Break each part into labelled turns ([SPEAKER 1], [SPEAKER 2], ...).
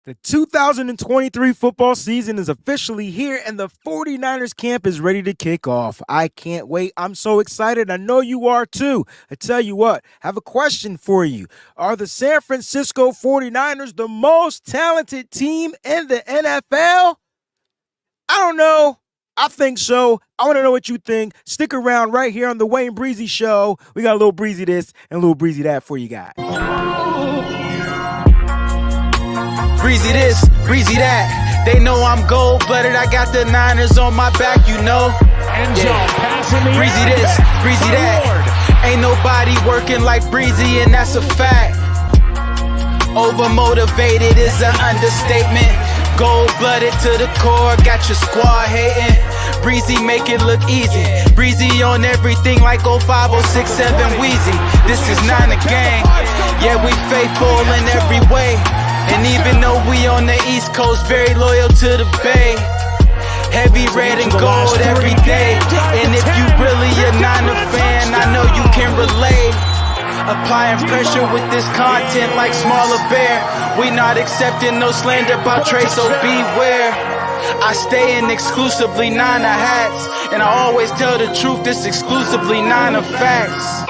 [SPEAKER 1] The 2023 football season is officially here and the 49ers camp is ready to kick off. I can't wait. I'm so excited. I know you are too. I tell you what, I have a question for you. Are the San Francisco 49ers the most talented team in the NFL? I don't know. I think so. I want to know what you think. Stick around right here on the Wayne Breezy Show. We got a little breezy this and a little breezy that for you guys.
[SPEAKER 2] Breezy this, breezy that. They know I'm gold-blooded. I got the Niners on my back, you know. Breezy this, breezy that. Ain't nobody working like Breezy, and that's a fact. Overmotivated is an understatement. Gold-blooded to the core, got your squad hating. Breezy make it look easy. Breezy on everything like 05067 Wheezy. This is not a gang. Yeah, we faithful in every way. And even though we on the East Coast, very loyal to the Bay. Heavy red and gold every day. And if you really a Niner fan, I know you can relate. Applying pressure with this content like Smaller Bear. We not accepting no slander about Trey, so beware. I stay in exclusively Niner hats. And I always tell the truth, this exclusively Niner facts.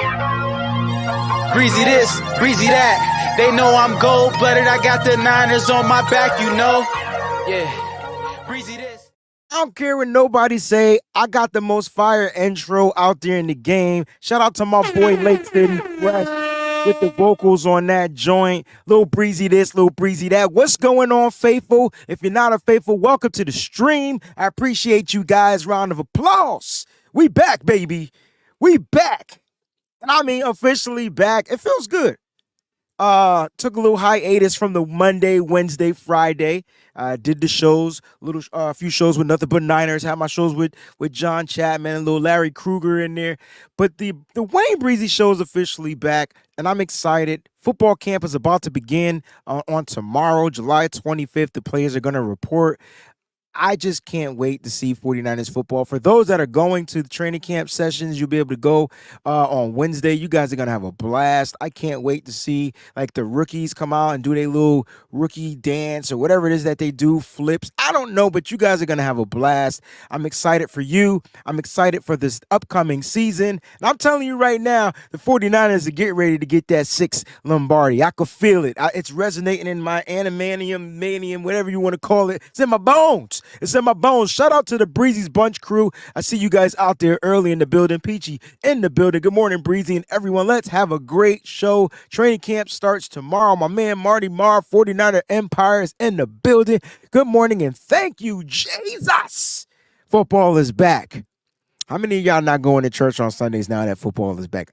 [SPEAKER 2] Breezy this, breezy that. They know I'm gold-blooded. I got the Niners on my back, you know. Yeah, breezy this.
[SPEAKER 1] I don't care what nobody say. I got the most fire intro out there in the game. Shout out to my boy Laketon Fresh with the vocals on that joint. Little breezy this, little breezy that. What's going on, faithful? If you're not a faithful, welcome to the stream. I appreciate you guys. Round of applause. We back, baby. We back. And I mean officially back. It feels good. Took a little hiatus from the Monday, Wednesday, Friday. Did the shows, a few shows with Nothing But Niners. Had my shows with John Chapman and little Larry Krueger in there. But the Wayne Breezy show is officially back, and I'm excited. Football camp is about to begin on tomorrow, July 25th. The players are going to report. I just can't wait to see 49ers football. For those that are going to the training camp sessions, you'll be able to go on Wednesday. You guys are going to have a blast. I can't wait to see like the rookies come out and do their little rookie dance or whatever it is that they do, flips. I don't know, but you guys are going to have a blast. I'm excited for you. I'm excited for this upcoming season. And I'm telling you right now, the 49ers are getting ready to get that 6th Lombardi. I could feel it. It's resonating in my animanium, manium, whatever you want to call it. It's in my bones. It's in my bones. Shout out to the Breezy's Bunch crew. I see you guys out there early in the building. Peachy in the building. Good morning, Breezy and everyone. Let's have a great show. Training camp starts tomorrow. My man Marty Marr, 49er Empire, is in the building. Good morning and thank you, Jesus. Football is back. How many of y'all not going to church on Sundays now that football is back?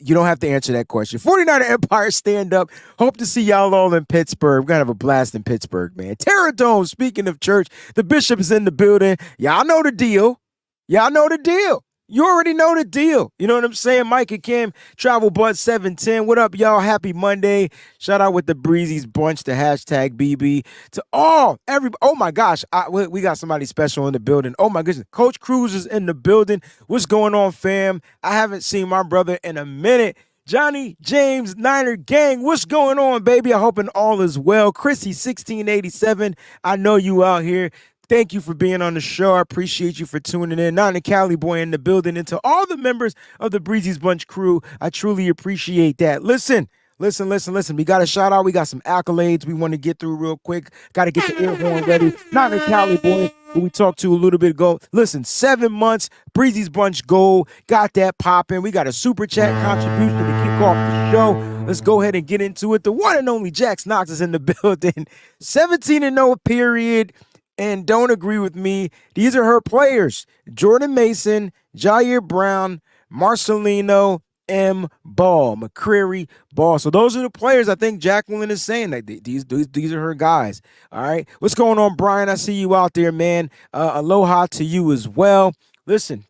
[SPEAKER 1] You don't have to answer that question. 49er Empire, stand up. Hope to see y'all all in Pittsburgh. We're going to have a blast in Pittsburgh, man. Terror Dome, speaking of church, the bishop is in the building. Y'all know the deal. Y'all know the deal. You already know the deal. You know what I'm saying? Mike and Kim, Travel Bud 710. What up, y'all? Happy Monday. Shout out with the Breezy's Bunch, the hashtag BB. To all, everybody. Oh, my gosh. We got somebody special in the building. Oh, my goodness. Coach Cruz is in the building. What's going on, fam? I haven't seen my brother in a minute. Johnny James Niner Gang, what's going on, baby? I hoping all is well. Chrissy 1687, I know you out here. Thank you for being on the show. I appreciate you for tuning in. Nana Cali Boy in the building. And to all the members of the Breezy's Bunch crew, I truly appreciate that. Listen. We got a shout out. We got some accolades we want to get through real quick. Got to get the air horn ready. Nana Cali Boy, who we talked to a little bit ago. Listen, 7 months, Breezy's Bunch gold. Got that popping. We got a super chat contribution to kick off the show. Let's go ahead and get into it. The one and only Jax Knox is in the building. 17-0 period. And don't agree with me. These are her players. Jordan Mason, Jair Brown, Marcelino, M. Ball, McCreary, Ball. So those are the players I think Jacqueline is saying that these are her guys. All right. What's going on, Brian? I see you out there, man. Aloha to you as well. Listen.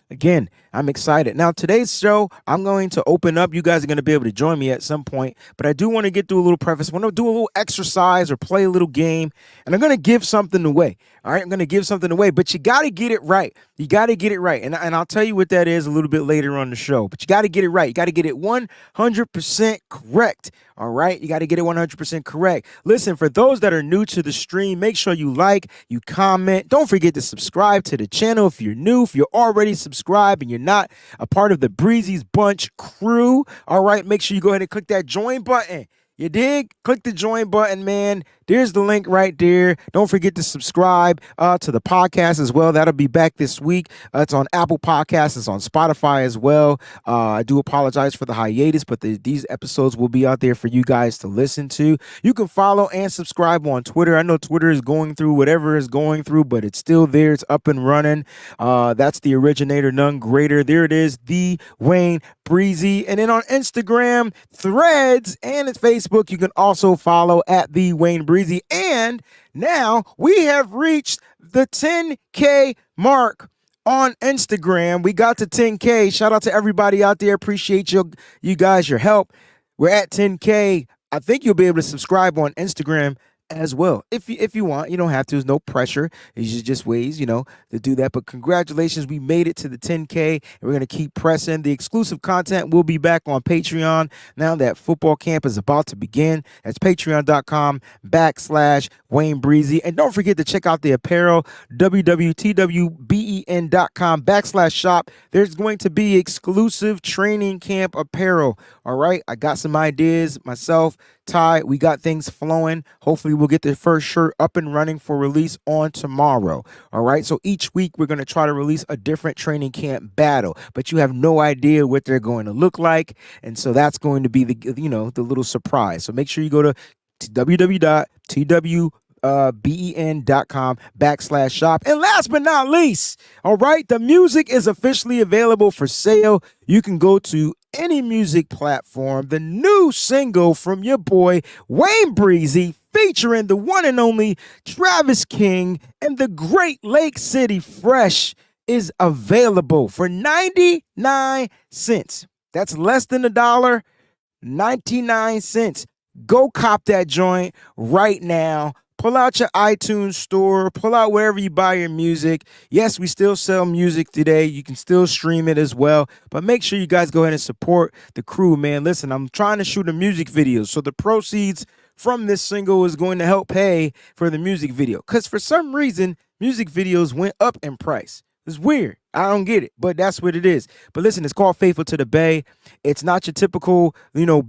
[SPEAKER 1] Again, I'm excited. Now, today's show, I'm going to open up. You guys are going to be able to join me at some point, but I do want to get through a little preface. I want to do a little exercise or play a little game, and I'm going to give something away. All right, I'm going to give something away, but you got to get it right. You got to get it right, and I'll tell you what that is a little bit later on the show, but you got to get it right. You got to get it 100% correct. All right, you got to get it 100% correct. Listen, for those that are new to the stream, make sure you like, you comment. Don't forget to subscribe to the channel if you're new. If you're already subscribed and you're not a part of the Breezy's Bunch crew, all right, make sure you go ahead and click that join button. You dig? Click the join button, man. There's the link right there. Don't forget to subscribe to the podcast as well. That'll be back this week. It's on Apple Podcasts. It's on Spotify as well. I do apologize for the hiatus, but these episodes will be out there for you guys to listen to. You can follow and subscribe on Twitter. I know Twitter is going through whatever is going through, but it's still there. It's up and running. That's the originator, none greater. There it is, the Wayne Breezy. And then on Instagram, Threads, and it's Facebook, you can also follow at the Wayne Breezy. And now we have reached the 10K mark on Instagram. We got to 10K. Shout out to everybody out there. Appreciate you guys, your help. We're at 10K. I think you'll be able to subscribe on Instagram as well. If you want, you don't have to. There's no pressure. It's just ways, to do that. But congratulations, we made it to the 10K, and we're going to keep pressing. The exclusive content will be back on Patreon now that football camp is about to begin. That's patreon.com/Wayne Breezy. And don't forget to check out the apparel, www.twben.com/shop. There's going to be exclusive training camp apparel. All right. I got some ideas myself. Ty, we got things flowing. Hopefully we'll get the first shirt up and running for release on tomorrow. All right. So each week we're going to try to release a different training camp battle, but you have no idea what they're going to look like. And so that's going to be the little surprise. So make sure you go to www.twben.com/shop. And last but not least, all right, the music is officially available for sale. You can go to any music platform. The new single from your boy Wayne Breezy, featuring the one and only Travis King and the Great Lake City Fresh, is available for 99 cents. That's less than $1, 99 cents. Go cop that joint right now. Pull out your iTunes store. Pull out wherever you buy your music. Yes, we still sell music today. You can still stream it as well. But make sure you guys go ahead and support the crew, man. Listen, I'm trying to shoot a music video, so the proceeds from this single is going to help pay for the music video. Because for some reason, music videos went up in price. It's weird. I don't get it, but that's what it is. But listen, it's called Faithful to the Bay. It's not your typical,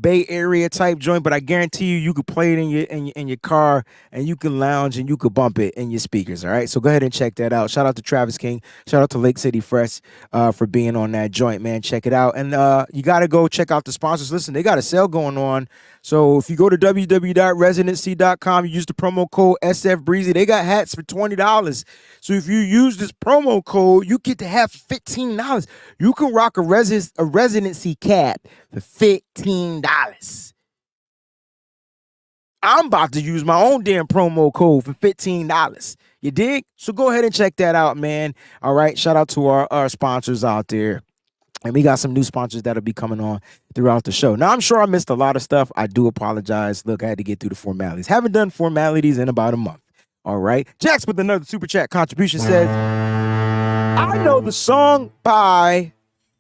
[SPEAKER 1] Bay Area type joint, but I guarantee you could play it in your car, and you can lounge and you could bump it in your speakers. All right, so go ahead and check that out. Shout out to Travis King. Shout out to Lake City Fresh for being on that joint, man. Check it out, and you got to go check out the sponsors. Listen, they got a sale going on. So if you go to www.residency.com, you use the promo code SFBreezy. They got hats for $20. So if you use this promo code, you get to have $15. You can rock a residency cap for $15. I'm about to use my own damn promo code for $15. You dig? So go ahead and check that out, man. All right. Shout out to our sponsors out there. And we got some new sponsors that'll be coming on throughout the show. Now, I'm sure I missed a lot of stuff. I do apologize. Look, I had to get through the formalities. Haven't done formalities in about a month. All right. Jax with another super chat contribution says, I know the song by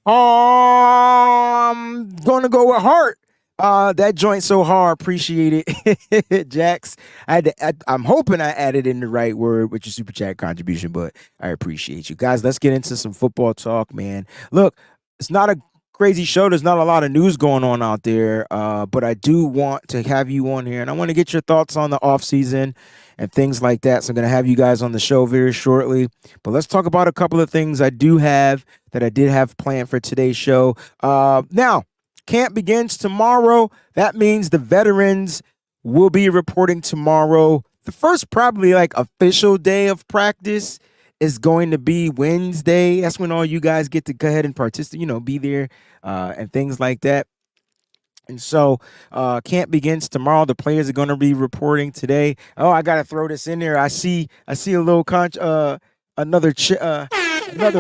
[SPEAKER 1] I'm gonna go with Heart. That joint so hard. Appreciate it, Jax. I'm hoping I added in the right word with your super chat contribution, but I appreciate you guys. Let's get into some football talk, man. Look, it's not a crazy show. There's not a lot of news going on out there, but I do want to have you on here, and I want to get your thoughts on the offseason and things like that. So I'm going to have you guys on the show very shortly. But let's talk about a couple of things I did have planned for today's show. Now, camp begins tomorrow. That means the veterans will be reporting tomorrow. The first probably official day of practice is going to be Wednesday. That's when all you guys get to go ahead and participate, be there and things like that. And so camp begins tomorrow. The players are going to be reporting today. Oh, I got to throw this in there. I see a little another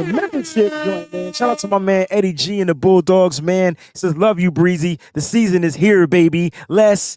[SPEAKER 1] membership joint, man. Shout out to my man Eddie G and the Bulldogs, man. He says, love you, Breezy. The season is here, baby. Let's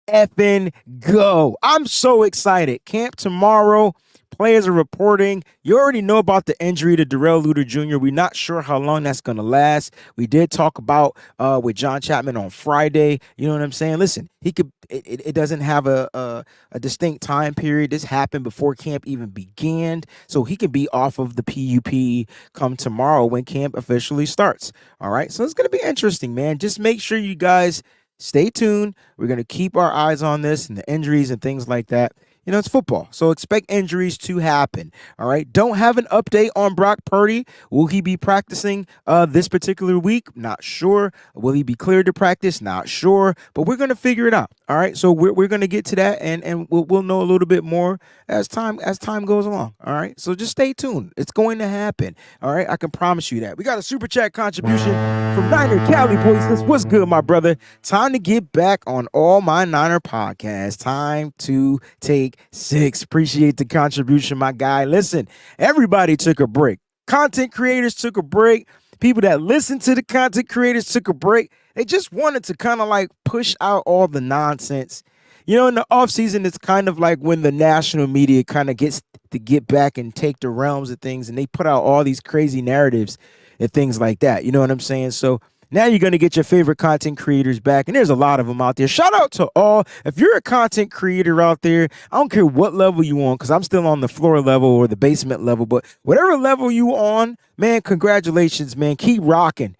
[SPEAKER 1] effing go. I'm so excited. Camp tomorrow. players are reporting. You already know about the injury to Darrell Luter Jr. We're not sure how long that's going to last. We did talk about with John Chapman on Friday. You know what I'm saying? Listen, he could. It doesn't have a distinct time period. This happened before camp even began, so he could be off of the PUP come tomorrow when camp officially starts. All right, so it's going to be interesting, man. Just make sure you guys stay tuned. We're going to keep our eyes on this and the injuries and things like that. You know, it's football, so expect injuries to happen. All right. Don't have an update on Brock Purdy. Will he be practicing this particular week? Not sure. Will he be cleared to practice? Not sure. But we're going to figure it out. All right. So we're going to get to that, and we'll know a little bit more as time goes along. All right. So just stay tuned. It's going to happen. All right. I can promise you that. We got a super chat contribution from Niner Cali Boys. What's good, my brother? Time to get back on all my Niner podcasts. Time to take 6. Appreciate the contribution, my guy. Listen, everybody took a break. Content creators took a break. People that listen to the content creators took a break. They just wanted to kind of like push out all the nonsense. You know, in the off season, it's kind of like when the national media kind of gets to get back and take the realms of things, and they put out all these crazy narratives and things like that. You know what I'm saying? So now you're going to get your favorite content creators back, and there's a lot of them out there. Shout out to all. If you're a content creator out there, I don't care what level you on, because I'm still on the floor level or the basement level, but whatever level you on, man, congratulations, man. Keep rocking.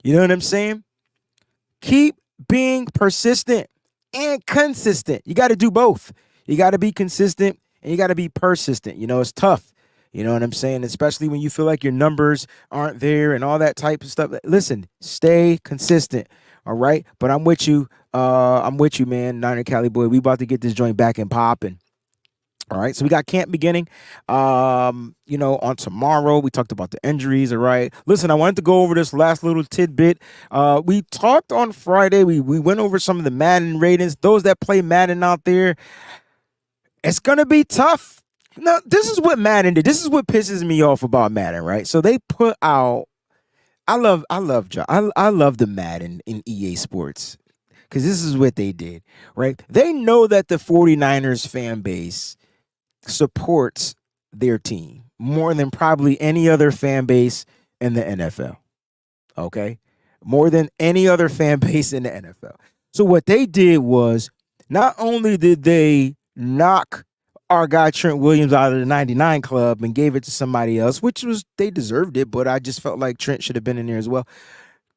[SPEAKER 1] You know what I'm saying? Keep being persistent and consistent. You got to do both. You got to be consistent and you got to be persistent. You know, it's tough. You know what I'm saying? Especially when you feel like your numbers aren't there and all that type of stuff. Listen, stay consistent. All right. But I'm with you. Man. Niner Cali boy. We about to get this joint back and popping. All right. So we got camp beginning, on tomorrow. We talked about the injuries. All right. Listen, I wanted to go over this last little tidbit. We talked on Friday. We went over some of the Madden ratings. Those that play Madden out there, it's going to be tough. No, this is what Madden did. This is what pisses me off about Madden, right? So they put out, I love the Madden in EA Sports, because this is what they did, right? They know that the 49ers fan base supports their team more than probably any other fan base in the NFL, okay? More than any other fan base in the NFL. So what they did was, not only did they knock our guy Trent Williams out of the 99 club and gave it to somebody else, which was, they deserved it, but I just felt like Trent should have been in there as well.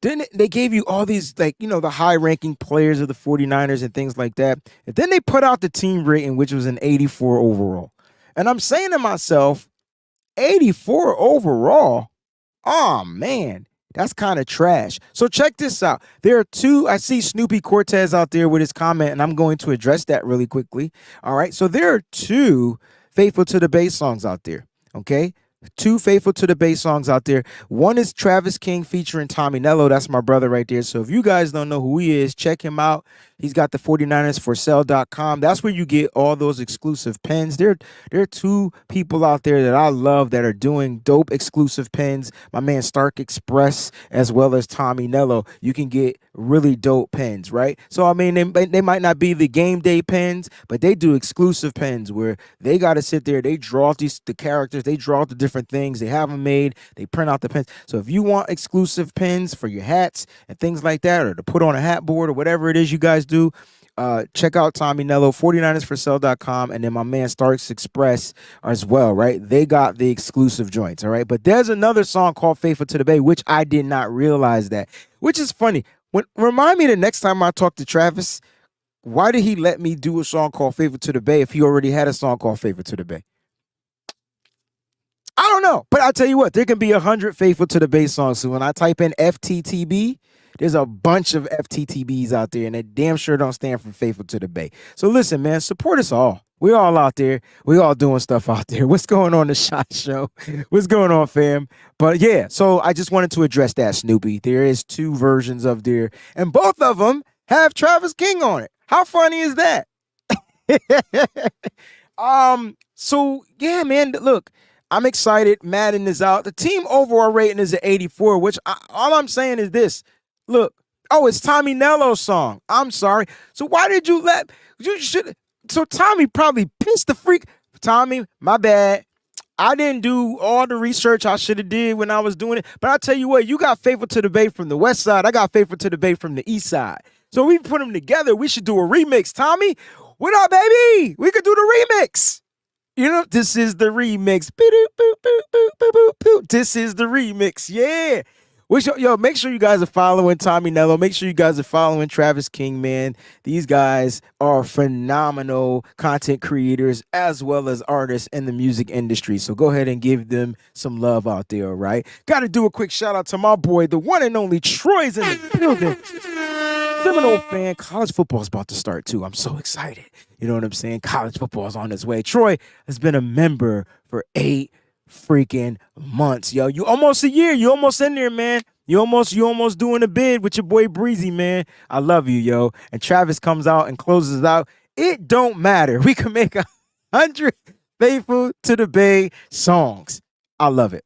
[SPEAKER 1] Then they gave you all these, like, the high-ranking players of the 49ers and things like that. And then they put out the team rating, which was an 84 overall. And I'm saying to myself, 84 overall? Oh, man. That's kind of trash. So check this out. There are two. I see Snoopy Cortez out there with his comment, and I'm going to address that really quickly. All right. So there are 2 Faithful to the Base songs out there. Okay. 2 Faithful to the Base songs out there. One is Travis King featuring Tommy Nello. That's my brother right there. So if you guys don't know who he is, check him out. He's got the 49ersforsale.com. That's where you get all those exclusive pens. There are 2 people out there that I love that are doing dope exclusive pens. My man Stark Express, as well as Tommy Nello. You can get really dope pens, right? So, I mean, they might not be the game day pens, but they do exclusive pens where they got to sit there. They draw out the characters. They draw out the different things. They have them made. They print out the pens. So if you want exclusive pens for your hats and things like that, or to put on a hat board or whatever it is you guys do, check out Tommy Nello, 49ersforsale.com, and then my man Starks Express as well, right? They got the exclusive joints, all right? But there's another song called Faithful to the Bay, which I did not realize that, which is funny. Remind me the next time I talk to Travis, why did he let me do a song called Faithful to the Bay if he already had a song called Faithful to the Bay? I don't know, but I'll tell you what, there can be 100 Faithful to the Bay songs. So when I type in FTTB, there's a bunch of FTTBs out there, and they damn sure don't stand for Faithful to the Bay. So listen, man, support us all. We're all out there. We all doing stuff out there. What's going on, the SHOT Show? What's going on, fam? But yeah, so I just wanted to address that, Snoopy. There is 2 versions of there, and both of them have Travis King on it. How funny is that? So yeah, man, look, I'm excited. Madden is out. The team overall rating is at 84, which all I'm saying is this. Look, it's Tommy Nello's song. I'm sorry. So why did you so Tommy probably pissed the freak. Tommy, my bad. I didn't do all the research I should have did when I was doing it. But I tell you what, you got Faithful to the Bay from the west side. I got Faithful to the Bay from the east side. So we put them together. We should do a remix. Tommy, what up, baby? We could do the remix. You know, this is the remix. This is the remix. Yeah. Yo, make sure you guys are following Tommy Nello. Make sure you guys are following Travis King, man. These guys are phenomenal content creators as well as artists in the music industry. So go ahead and give them some love out there, all right? Got to do a quick shout out to my boy, the one and only Troy's in the building. Seminole fan, college football is about to start too. I'm so excited. You know what I'm saying? College football is on its way. Troy has been a member for 8 freaking months, yo. You almost a year. You almost in there, man. You almost doing a bid with your boy Breezy, man. I love you, yo. And Travis comes out and closes out. It don't matter. We can make 100 Faithful to the Bay songs. I love it.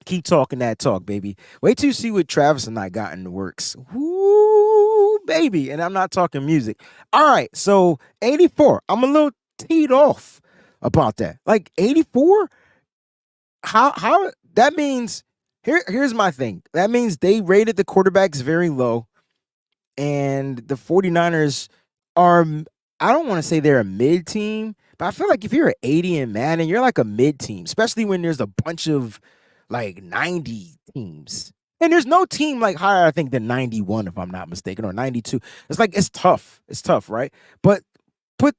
[SPEAKER 1] Keep talking that talk, baby. Wait till you see what Travis and I got in the works. Woo, baby. And I'm not talking music. All right, so 84. I'm a little teed off about that. Like 84? How that means here's my thing. That means they rated the quarterbacks very low. And the 49ers are, I don't want to say they're a mid team, but I feel like if you're an 80 in Madden, you're like a mid team, especially when there's a bunch of like 90 teams. And there's no team like higher, I think, than 91, if I'm not mistaken, or 92. It's like, it's tough. It's tough, right? But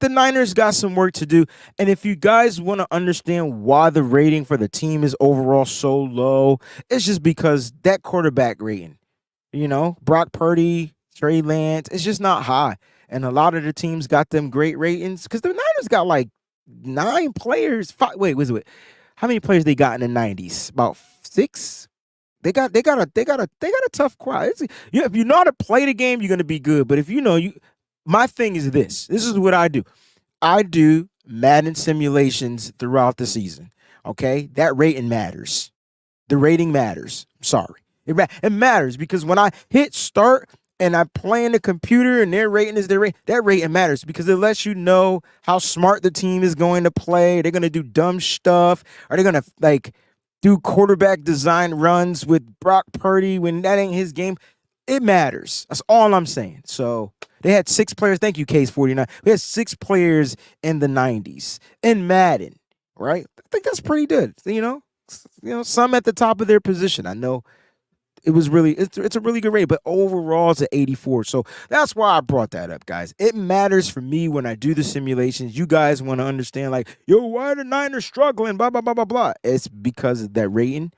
[SPEAKER 1] the Niners got some work to do. And if you guys want to understand why the rating for the team is overall so low, it's just because that quarterback rating, you know, Brock Purdy, Trey Lance, it's just not high. And a lot of the teams got them great ratings because the Niners got like 9 players. How many players they got in the 90s? About 6. They got a tough crowd. If you know how to play the game, you're gonna be good. But if you know my thing is this. This is what I do. I do Madden simulations throughout the season. Okay, that rating matters. The rating matters. Sorry, it matters because when I hit start and I play in the computer and their rating is their rate, that rating matters because it lets you know how smart the team is going to play. They're going to do dumb stuff. Are they going to like do quarterback design runs with Brock Purdy when that ain't his game? It matters. That's all I'm saying. So they had 6 players. Thank you, Case 49. We had 6 players in the 90s in Madden, right? I think that's pretty good. You know, some at the top of their position. I know it was it's a really good rate, but overall it's an 84. So that's why I brought that up, guys. It matters for me when I do the simulations. You guys want to understand, like, yo, why are the Niners struggling? Blah, blah, blah, blah, blah. It's because of that rating.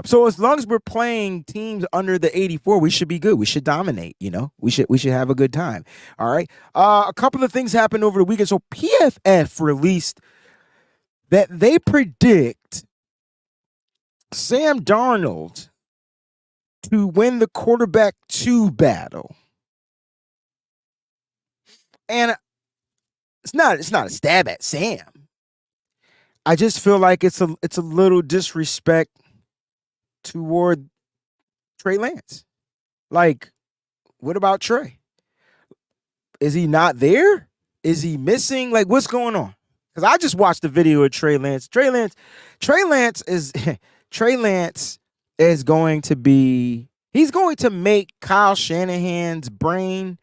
[SPEAKER 1] So as long as we're playing teams under the 84, we should be good. We should dominate, you know. We should have a good time. All right. A couple of things happened over the weekend. So PFF released that they predict Sam Darnold to win the quarterback 2 battle. And it's not a stab at Sam. I just feel like it's a little disrespect toward Trey Lance. Like, what about Trey? Is he not there? Is he missing? Like, what's going on? Because I just watched the video of Trey Lance. Trey Lance is going to be, he's going to make Kyle Shanahan's brain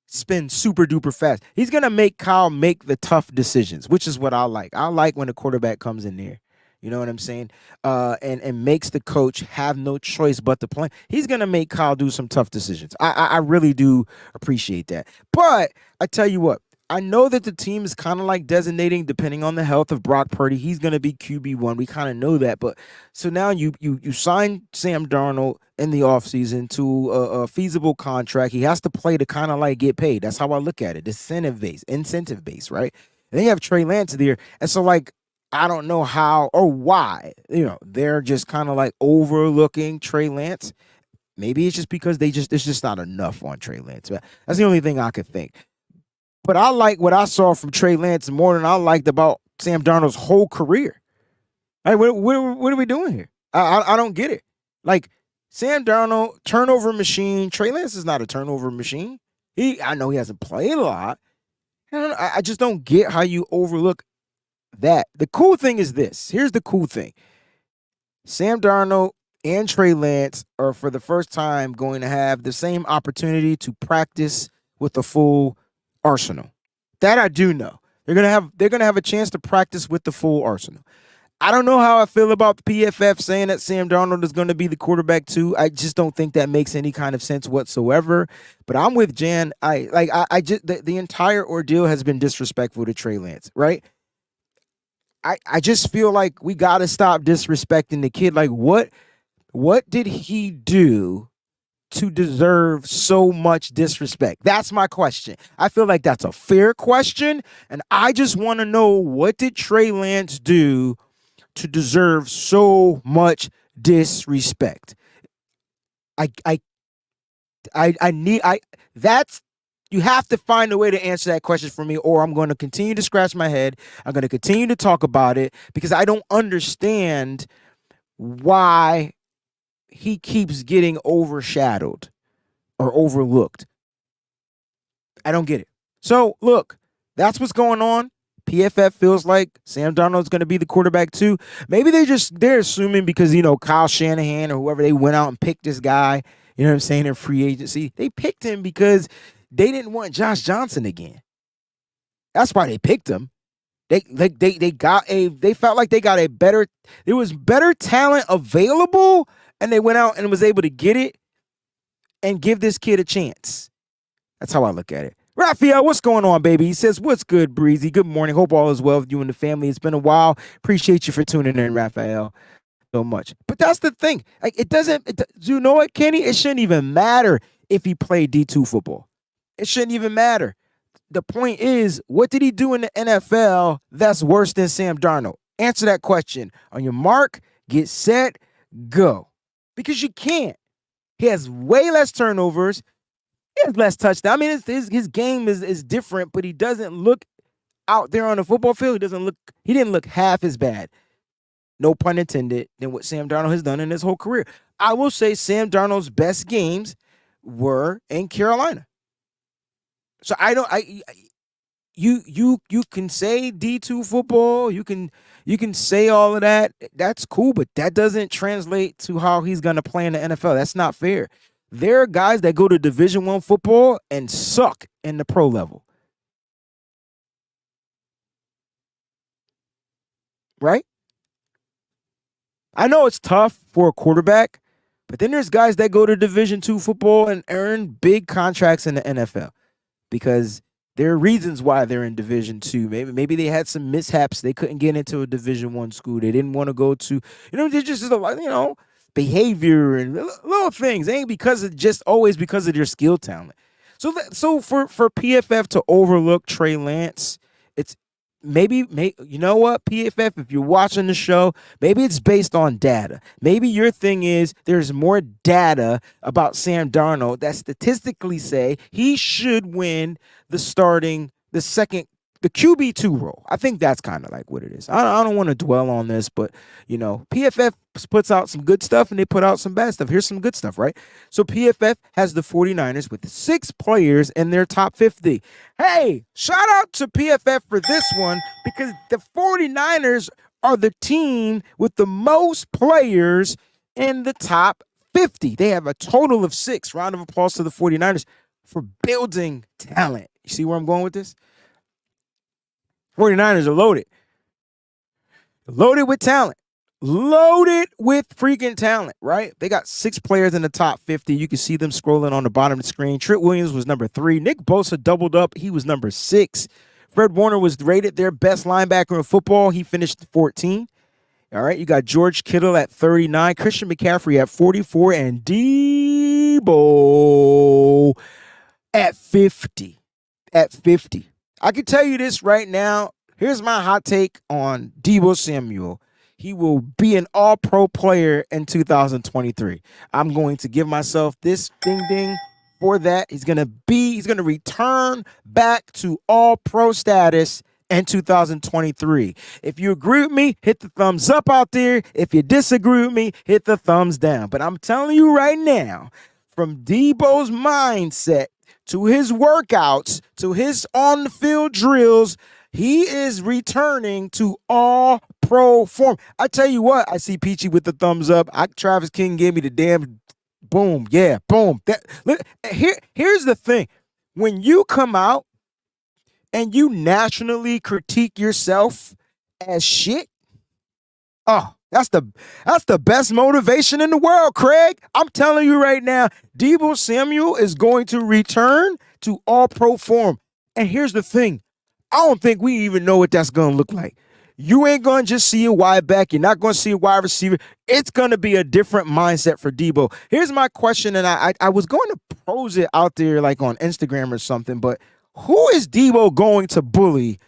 [SPEAKER 1] spin super duper fast. He's going to make Kyle make the tough decisions, which is what I like. I like when the quarterback comes in there. You know what I'm saying? And makes the coach have no choice but to play. He's going to make Kyle do some tough decisions. I really do appreciate that. But I tell you what, I know that the team is kind of like designating, depending on the health of Brock Purdy, he's going to be QB1. We kind of know that. But so now you sign Sam Darnold in the offseason to a feasible contract. He has to play to kind of like get paid. That's how I look at it. Incentive based, right? And then you have Trey Lance there. And so, like, I don't know how or why, you know, they're just kind of like overlooking Trey Lance. Maybe it's just because it's just not enough on Trey Lance. That's the only thing I could think. But I like what I saw from Trey Lance more than I liked about Sam Darnold's whole career. Like, what are we doing here? I don't get it. Like, Sam Darnold, turnover machine. Trey Lance is not a turnover machine. I know he hasn't played a lot. I just don't get how you overlook that. The cool thing is this. Here's the cool thing. Sam Darnold and Trey Lance are for the first time going to have the same opportunity to practice with the full arsenal. That I do know. They're gonna have a chance to practice with the full arsenal. I don't know how I feel about PFF saying that Sam Darnold is going to be the quarterback too. I just don't think that makes any kind of sense whatsoever. But I'm with Jan. I just the entire ordeal has been disrespectful to Trey Lance, right? I just feel like we got to stop disrespecting the kid. Like what did he do to deserve so much disrespect? That's my question. I feel like that's a fair question, and I just want to know, what did Trey Lance do to deserve so much disrespect? I I I need I that's You have to find a way to answer that question for me, or I'm going to continue to scratch my head. I'm going to continue to talk about it because I don't understand why he keeps getting overshadowed or overlooked. I don't get it. So, look, that's what's going on. PFF feels like Sam Darnold's going to be the quarterback too. Maybe they're assuming because, Kyle Shanahan or whoever, they went out and picked this guy, you know what I'm saying, in free agency. They picked him because they didn't want Josh Johnson again. That's why they picked him. They felt like they got there was better talent available, and they went out and was able to get it and give this kid a chance. That's how I look at it. Raphael, what's going on, baby? He says, what's good, Breezy? Good morning. Hope all is well with you and the family. It's been a while. Appreciate you for tuning in, Raphael, so much. But that's the thing. Like, you know what, Kenny? It shouldn't even matter if he played D2 football. It shouldn't even matter. The point is, what did he do in the NFL that's worse than Sam Darnold? Answer that question. On your mark, get set, go. Because you can't. He has way less turnovers. He has less touchdowns. I mean, his game is different, but he doesn't look out there on the football field. He didn't look half as bad, no pun intended, than what Sam Darnold has done in his whole career. I will say Sam Darnold's best games were in Carolina. So you can say D2 football, you can say all of that. That's cool, but that doesn't translate to how he's going to play in the NFL. That's not fair. There are guys that go to Division I football and suck in the pro level. Right? I know it's tough for a quarterback, but then there's guys that go to Division II football and earn big contracts in the NFL because there are reasons why they're in Division II. Maybe they had some mishaps. They couldn't get into a Division I school. They didn't want to go to, they're just a lot, behavior and little things. It ain't always because of their skill talent. So for PFF to overlook Trey Lance, it's maybe you know what, PFF, if you're watching the show, maybe it's based on data. Maybe your thing is there's more data about Sam Darnold that statistically say he should win the QB2 role. I think that's kind of like what it is. I don't want to dwell on this, but, PFF puts out some good stuff and they put out some bad stuff. Here's some good stuff, right? So PFF has the 49ers with 6 players in their top 50. Hey, shout out to PFF for this one because the 49ers are the team with the most players in the top 50. They have a total of 6. Round of applause to the 49ers for building talent. You see where I'm going with this? 49ers are loaded. Loaded with talent. Loaded with freaking talent, right? They got 6 players in the top 50. You can see them scrolling on the bottom of the screen. Trent Williams was number 3. Nick Bosa doubled up. He was number 6. Fred Warner was rated their best linebacker in football. He finished 14. All right, you got George Kittle at 39. Christian McCaffrey at 44. And Debo at 50. At 50. I can tell you this right now. Here's my hot take on Debo Samuel. He will be an all-pro player in 2023. I'm going to give myself this ding for that. He's going to return back to all-pro status in 2023. If you agree with me, hit the thumbs up out there. If you disagree with me, hit the thumbs down. But I'm telling you right now, from Debo's mindset, to his workouts, to his on the field drills. He is returning to all pro form. I tell you what, I see Peachy with the thumbs up. Travis King gave me the damn boom. Yeah, boom. Here's the thing. When you come out and you nationally critique yourself as shit, oh, that's the best motivation in the world, Craig. I'm telling you right now, Deebo Samuel is going to return to all pro form. And here's the thing. I don't think we even know what that's going to look like. You ain't going to just see a wide back. You're not going to see a wide receiver. It's going to be a different mindset for Deebo. Here's my question, and I was going to pose it out there like on Instagram or something, but who is Deebo going to bully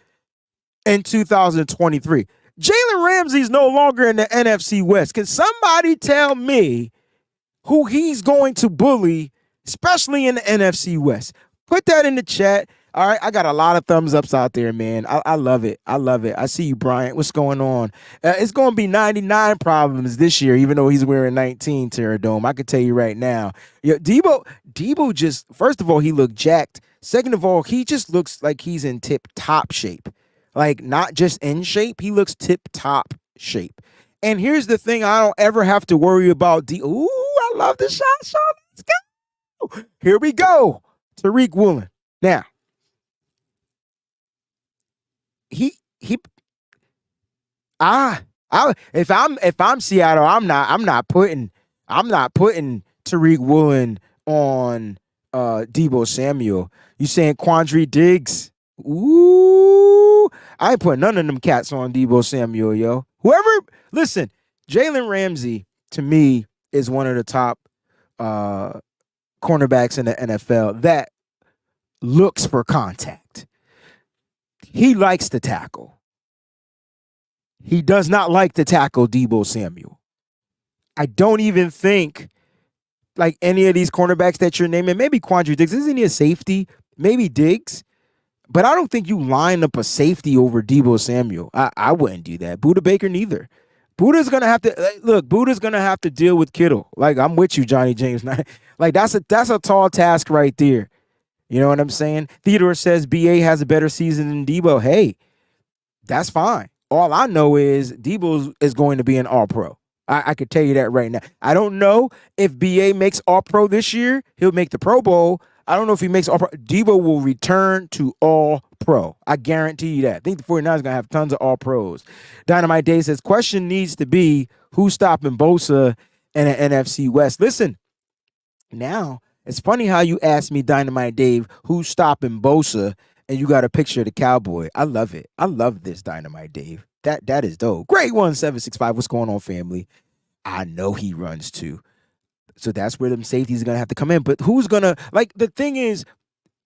[SPEAKER 1] in 2023? Jalen Ramsey's no longer in the NFC West. Can somebody tell me who he's going to bully, especially in the NFC West? Put that in the chat. All right, I got a lot of thumbs ups out there, man. I love it. I love it. I see you, Bryant. What's going on? It's going to be 99 problems this year, even though he's wearing 19 Terradome. I can tell you right now. Yeah, Deebo just, first of all, he looked jacked. Second of all, he just looks like he's in tip-top shape. Like, not just in shape, he looks tip-top shape. And here's the thing, I don't ever have to worry about Ooh, I love the shot, Sean. Let's go. Here we go. Tariq Woolen. Now, if I'm Seattle, I'm not putting Tariq Woolen on Deebo Samuel. You saying Quandre Diggs? Ooh, I ain't putting none of them cats on Deebo Samuel, yo. Listen, Jalen Ramsey to me is one of the top cornerbacks in the NFL that looks for contact. He likes to tackle. He does not like to tackle Deebo Samuel. I don't even think like any of these cornerbacks that you're naming, maybe Quandre Diggs, isn't he a safety? Maybe Diggs. But I don't think you line up a safety over Deebo Samuel. I wouldn't do that. Buda Baker neither. Buda's gonna have to deal with Kittle. Like, I'm with you, Johnny James. Like, that's a tall task right there. You know what I'm saying? Theodore says BA has a better season than Deebo. Hey, that's fine. All I know is Deebo is going to be an All-Pro. I could tell you that right now. I don't know if BA makes All-Pro this year. He'll make the Pro Bowl. I don't know if he makes All-Pro. Deebo will return to All-Pro. I guarantee you that. I think the 49ers are going to have tons of All-Pros. Dynamite Day says, question needs to be, who's stopping Bosa in the NFC West? Listen, now, it's funny how you asked me, Dynamite Dave, who's stopping Bosa, and you got a picture of the Cowboy. I love it. I love this, Dynamite Dave. That is dope. Great 1765. What's going on, family? I know he runs too. So that's where them safeties are going to have to come in. But who's going to, like, the thing is,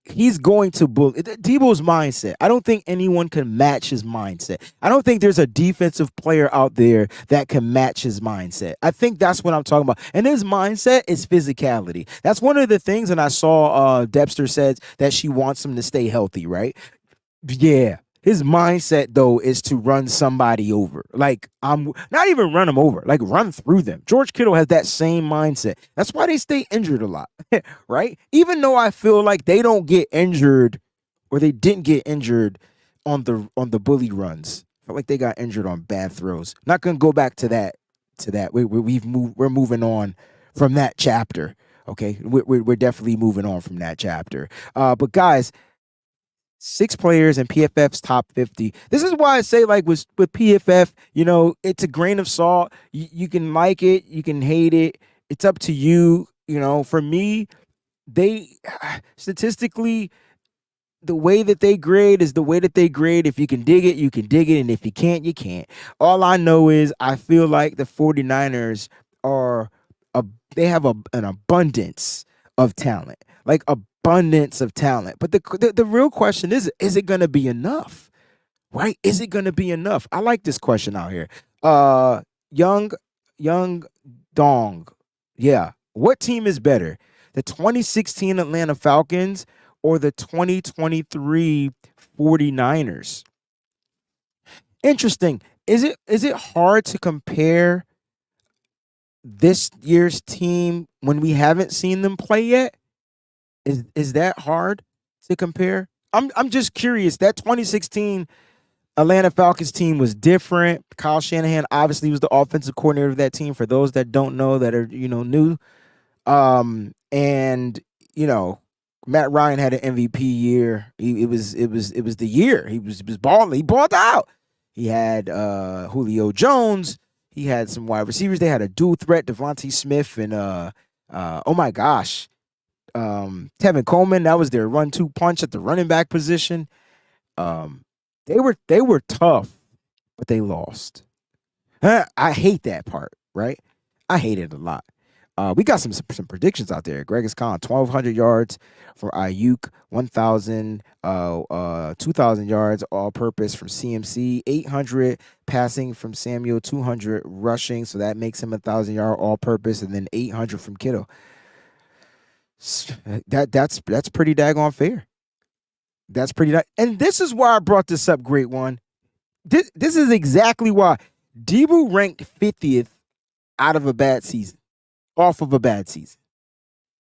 [SPEAKER 1] he's going to bully. Deebo's mindset, I don't think anyone can match his mindset. I don't think there's a defensive player out there that can match his mindset. I think that's what I'm talking about. And his mindset is physicality. That's one of the things, and I saw Debster said that she wants him to stay healthy, right? Yeah. His mindset, though, is to run somebody over. Like, I'm not even run them over, like run through them. George Kittle has that same mindset. That's why they stay injured a lot, right? Even though I feel like they don't get injured, or they didn't get injured on the bully runs. I feel like they got injured on bad throws. Not gonna go back to that. We're moving on from that chapter. Okay, we're definitely moving on from that chapter. But guys, 6 players in PFF's top 50. This is why I say, like, with PFF, you know, it's a grain of salt. You can like it, you can hate it. It's up to you. You know, for me, they statistically, the way that they grade is the way that they grade. If you can dig it, you can dig it. And if you can't, you can't. All I know is I feel like the 49ers they have an abundance of talent. Like abundance of talent. But the real question is it going to be enough? Right? Is it going to be enough? I like this question out here. Young Dong. Yeah. What team is better? The 2016 Atlanta Falcons or the 2023 49ers? Interesting. Is it hard to compare this year's team when we haven't seen them play yet? Is that hard to compare? I'm just curious. That 2016 Atlanta Falcons team was different. Kyle Shanahan obviously was the offensive coordinator of that team. For those that don't know, that are new, and you know, Matt Ryan had an MVP year. It was the year he was balling. He balled out. He had Julio Jones. He had some wide receivers. They had a dual threat, Devontae Smith and oh my gosh, Tevin Coleman. That was their 1-2 punch at the running back position. Um, they were tough, but they lost. I hate that part, right? I hate it a lot. We got some predictions out there. Greg is calling 1,200 yards for Ayuk, 1,000, 2,000 yards all purpose from CMC, 800 passing from Samuel, 200 rushing, so that makes him 1,000-yard all purpose, and then 800 from Kittle. That's pretty daggone fair. That's pretty. And this is why I brought this up, great one. This is exactly why Debo ranked 50th out of a bad season, off of a bad season.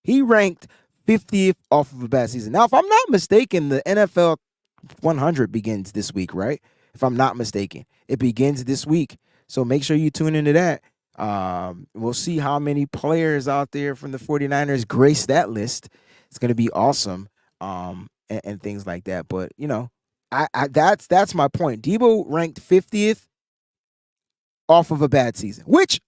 [SPEAKER 1] He ranked 50th off of a bad season. Now, if I'm not mistaken, the NFL 100 begins this week, right? If I'm not mistaken, it begins this week. So make sure you tune into that. We'll see how many players out there from the 49ers grace that list. It's going to be awesome. And things like that. But, that's my point. Debo ranked 50th off of a bad season, which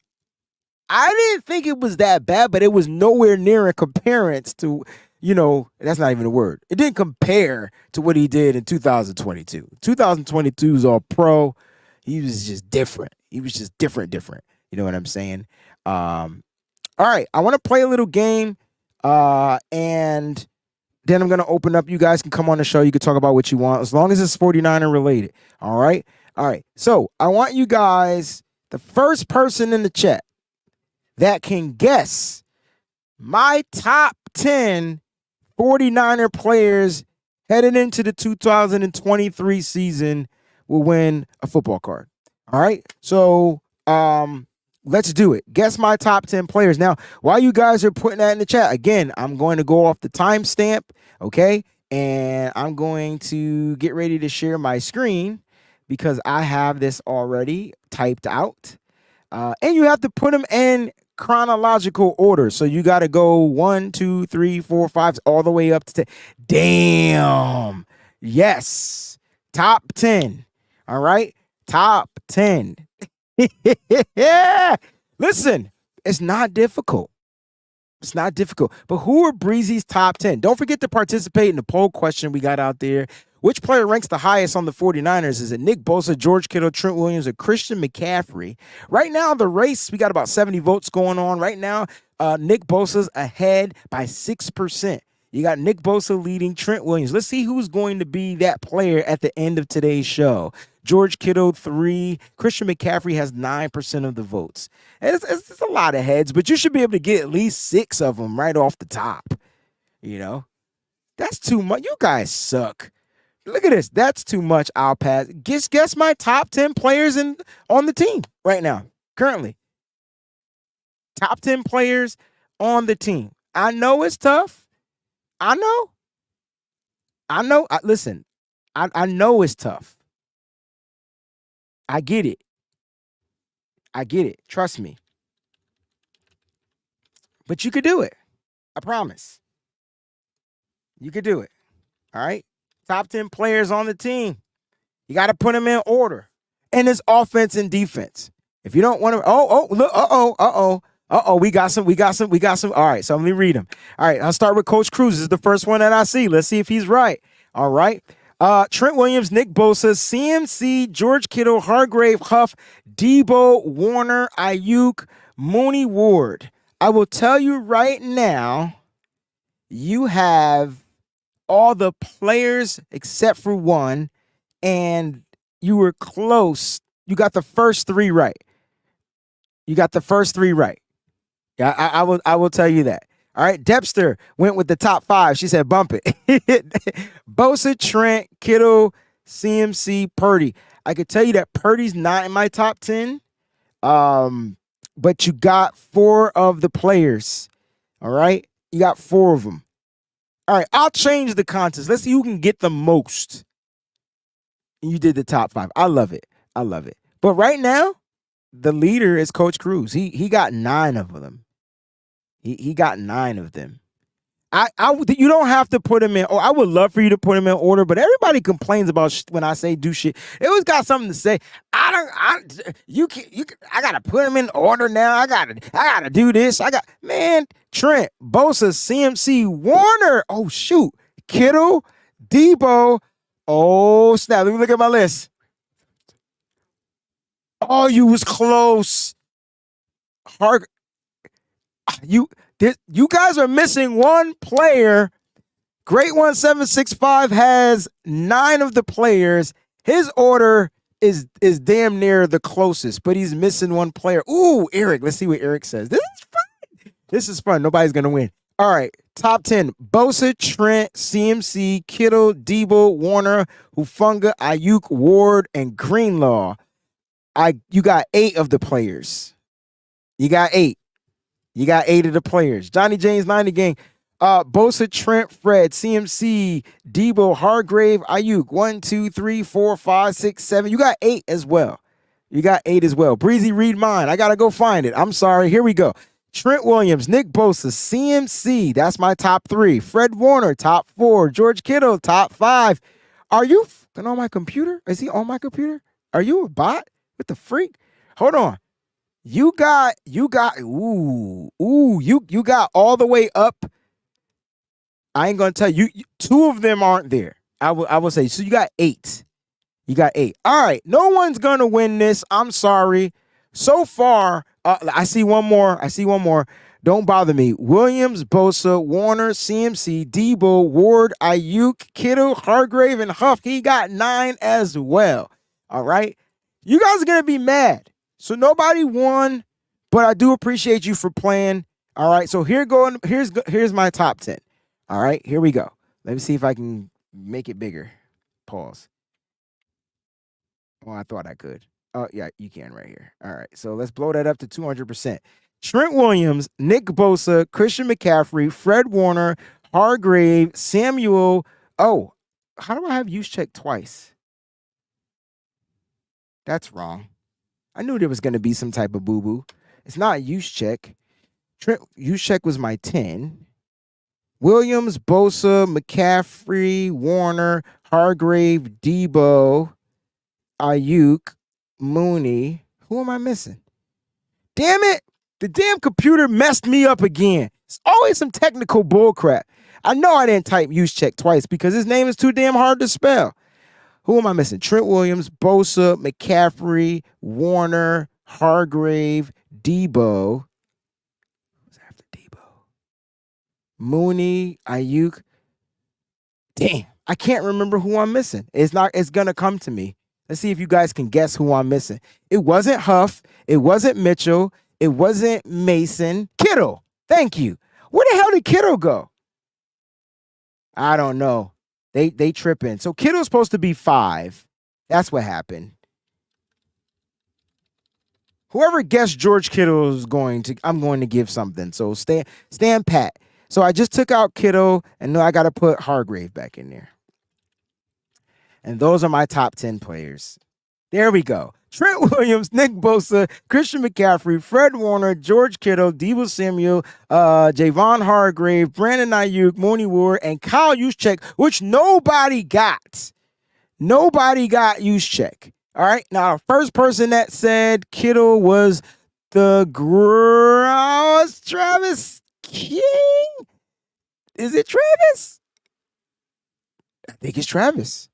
[SPEAKER 1] I didn't think it was that bad, but it was nowhere near in comparison to, that's not even a word. It didn't compare to what he did in 2022. 2022 is all pro. He was just different. He was just different. You know what I'm saying? All right. I want to play a little game, and then I'm going to open up. You guys can come on the show. You can talk about what you want, as long as it's 49er related. All right? All right. So I want you guys, the first person in the chat that can guess my top 10 49er players headed into the 2023 season will win a football card. All right? So let's do it. Guess my top 10 players. Now, while you guys are putting that in the chat, again, I'm going to go off the timestamp, okay? And I'm going to get ready to share my screen because I have this already typed out. And you have to put them in chronological order. So you got to go 1, 2, 3, 4, 5, all the way up to 10. Damn. Yes. Top 10. All right. Top 10. Yeah. Listen, it's not difficult. It's not difficult. But who are Breezy's top 10? Don't forget to participate in the poll question we got out there. Which player ranks the highest on the 49ers? Is it Nick Bosa, George Kittle, Trent Williams, or Christian McCaffrey? Right now, the race, we got about 70 votes going on. Right now, Nick Bosa's ahead by 6%. You got Nick Bosa leading Trent Williams. Let's see who's going to be that player at the end of today's show. George Kittle, 3. Christian McCaffrey has 9% of the votes. It's a lot of heads, but you should be able to get at least 6 of them right off the top. That's too much. You guys suck. Look at this. That's too much. I'll pass. Guess my top 10 players on the team right now, currently. Top 10 players on the team. I know it's tough. I know. Listen, I know it's tough. I get it. Trust me. But you could do it. I promise. You could do it. All right? Top 10 players on the team. You got to put them in order. And it's offense and defense. If you don't want to, look, we got some. All right, so let me read them. All right, I'll start with Coach Cruz. This is the first one that I see. Let's see if he's right. All right. Trent Williams, Nick Bosa, CMC, George Kittle, Hargrave, Huff, Debo, Warner, Ayuk, Mooney, Ward. I will tell you right now, you have all the players except for one, and you were close. You got the first 3 right. Yeah, I will tell you that. All right, Debster went with the top 5. She said bump it. Bosa, Trent, Kittle, CMC, Purdy. I could tell you that Purdy's not in my top 10, but you got 4 of the players. All right, you got 4 of them. All right, I'll change the contest. Let's see who can get the most. And you did the top 5. I love it. I love it. But right now, the leader is Coach Cruz. He got 9 of them. He got 9 of them. You don't have to put him in. Oh, I would love for you to put him in order, but everybody complains about when I say do shit. It always got something to say. I gotta put him in order now. I gotta do this. Man, Trent, Bosa, CMC, Warner. Oh shoot, Kittle, Debo. Oh snap! Let me look at my list. Oh, you was close. You guys are missing one player. Great 1765 has 9 of the players. His order is damn near the closest, but he's missing one player. Ooh, Eric. Let's see what Eric says. This is fun. Nobody's gonna win. All right, top 10. Bosa, Trent, CMC, Kittle, Debo, Warner, Hufanga, Ayuk, Ward, and Greenlaw. You got 8 of the players. You got 8 of the players. Johnny James 90 gang. Bosa, Trent, Fred, CMC, Debo, Hargrave, Ayuk. 1, 2, 3, 4, 5, 6, 7. You got 8 as well. Breezy, read mine. I gotta go find it. I'm sorry. Here we go. Trent Williams, Nick Bosa, CMC. That's my top 3. Fred Warner, top 4. George Kittle, top 5. Are you fucking on my computer? Is he on my computer? Are you a bot? What the freak? Hold on. You got you got all the way up. I ain't gonna tell you. 2 of them aren't there. I will say. So you got 8. All right. No one's gonna win this. I'm sorry. So far, I see one more. Don't bother me. Williams, Bosa, Warner, CMC, Debo, Ward, Ayuk, Kittle, Hargrave, and Huff. He got 9 as well. All right. You guys are gonna be mad. So nobody won, but I do appreciate you for playing. All right, so here's my top 10. All right, here we go. Let me see if I can make it bigger. Pause. Oh, I thought I could. Oh, yeah, you can right here. All right, so let's blow that up to 200%. Trent Williams, Nick Bosa, Christian McCaffrey, Fred Warner, Hargrave, Samuel. Oh, how do I have use check twice? That's wrong. I knew there was going to be some type of boo-boo. It's not use check. Trent, use check was my 10. Williams, Bosa, McCaffrey, Warner, Hargrave, Debo, Ayuk, Mooney. Who am I missing? Damn it. The damn computer messed me up again. It's always some technical bullcrap. I know I didn't type use check twice because his name is too damn hard to spell. Who am I missing? Trent Williams, Bosa, McCaffrey, Warner, Hargrave, Debo. Who's after Debo? Mooney, Ayuk. Damn, I can't remember who I'm missing. It's gonna come to me. Let's see if you guys can guess who I'm missing. It wasn't Huff. It wasn't Mitchell. It wasn't Mason. Kittle. Thank you. Where the hell did Kittle go? I don't know. They tripping. So Kittle's supposed to be 5. That's what happened. Whoever guessed George Kittle is I'm going to give something. So stand pat. So I just took out Kittle, and now I got to put Hargrave back in there. And those are my top 10 players. There we go. Trent Williams, Nick Bosa, Christian McCaffrey, Fred Warner, George Kittle, Debo Samuel, Javon Hargrave, Brandon Ayuk, Mooney Ward, and Kyle Juszczyk, which nobody got. Nobody got Juszczyk. All right. Now, the first person that said Kittle was Travis King. Is it Travis? I think it's Travis.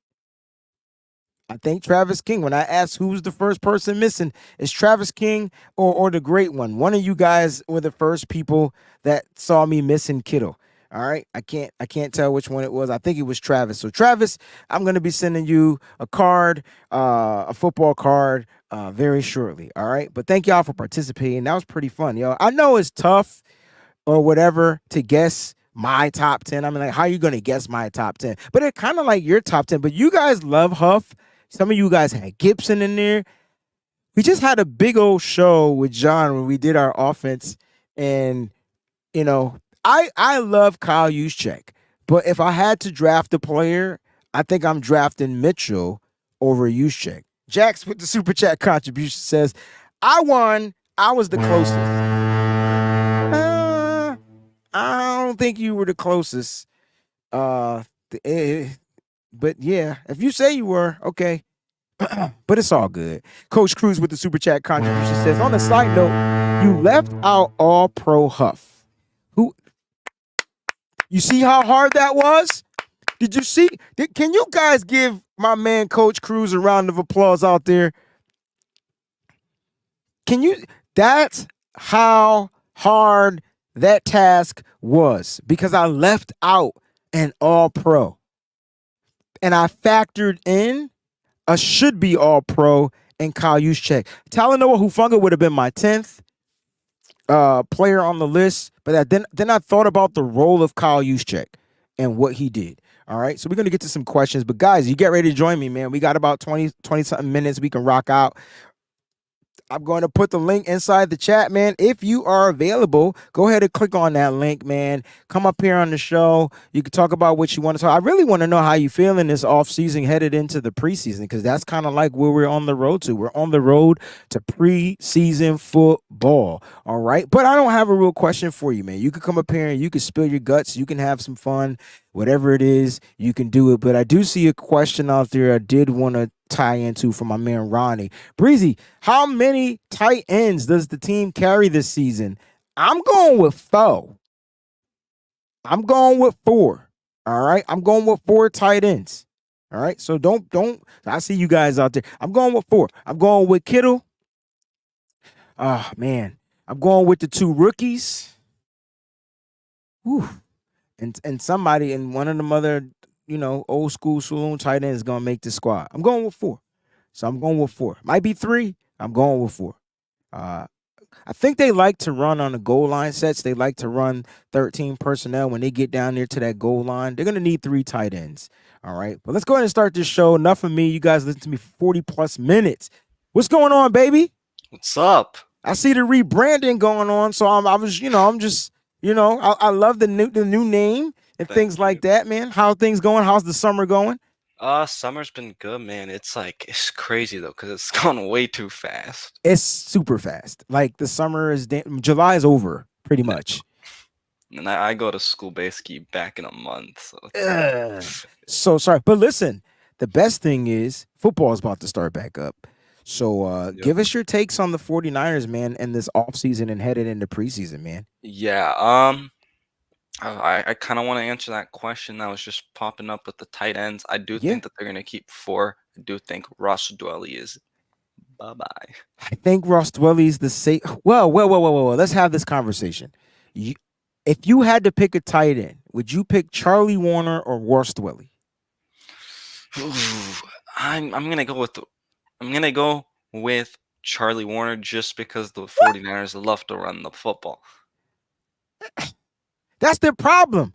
[SPEAKER 1] I think Travis King. When I asked who's the first person missing, it's Travis King or the great one. One of you guys were the first people that saw me missing Kittle. All right. I can't tell which one it was. I think it was Travis. So Travis, I'm going to be sending you a card, a football card, very shortly. All right. But thank y'all for participating. That was pretty fun, yo. I know it's tough or whatever to guess my top 10. I mean, like, how are you going to guess my top 10? But it's kind of like your top 10. But you guys love Huff. Some of you guys had Gibson in there. We just had a big old show with John when we did our offense. And, you know, I love Kyle Juszczyk. But if I had to draft a player, I think I'm drafting Mitchell over Juszczyk. Jax with the super chat contribution says, I won. I was the closest. I don't think you were the closest. Uh, but yeah, if you say you were, okay. But it's all good. Coach Cruz with the super chat contribution says, on a side note, you left out all pro Huff. Who you see how hard that was? Did you see? Can you guys give my man Coach Cruz a round of applause out there? Can you? That's how hard that task was because I left out an all pro and I factored in a should be all pro and Kyle Juszczyk. Talanoa Hufanga would have been my 10th player on the list, but then I thought about the role of Kyle Juszczyk and what he did. All right, so we're going to get to some questions, but guys, you get ready to join me, man. We got about 20 something minutes we can rock out. I'm going to put the link inside the chat, man. If you are available, go ahead and click on that link, man. Come up here on the show. You can talk about what you want to talk. I really want to know how you feeling this offseason headed into the preseason because that's kind of like where we're on the road to. We're on the road to preseason football, all right? But I don't have a real question for you, man. You can come up here and you can spill your guts. You can have some fun. Whatever it is, you can do it. But I do see a question out there I did want to tie into from my man Ronnie. Breezy, how many tight ends does the team carry this season? I'm going with 4. I'm going with 4. All right. I'm going with 4 tight ends. All right. So don't I see you guys out there. I'm going with 4. I'm going with Kittle. Oh man. I'm going with the 2 rookies. Whew. And somebody in one of them other, old school saloon tight ends is gonna make the squad. I'm going with 4. So I'm going with 4. Might be 3. I'm going with 4. I think they like to run on the goal line sets. They like to run 13 personnel when they get down there to that goal line. They're gonna need 3 tight ends. All right. But let's go ahead and start this show. Enough of me. You guys listen to me for 40 plus minutes. What's going on, baby?
[SPEAKER 3] What's up?
[SPEAKER 1] I see the rebranding going on. So I love the new name and things like that, man. How are things going? How's the summer going?
[SPEAKER 3] Summer's been good, man. It's crazy though, because it's gone way too fast.
[SPEAKER 1] It's super fast. Like the summer is July is over pretty much.
[SPEAKER 3] And I go to school basically back in a month.
[SPEAKER 1] So sorry. But listen, the best thing is football is about to start back up. So give us your takes on the 49ers, man, and this offseason and headed into preseason, man.
[SPEAKER 3] Yeah, I kind of want to answer that question that was just popping up with the tight ends. I do think that they're going to keep 4. I do think Ross Dwelly is bye-bye.
[SPEAKER 1] I think Ross Dwelly's the same. Well. Let's have this conversation. If you had to pick a tight end, would you pick Charlie Warner or Ross Dwelly?
[SPEAKER 3] I'm going to go with Charlie Warner just because the 49ers love to run the football.
[SPEAKER 1] That's their problem.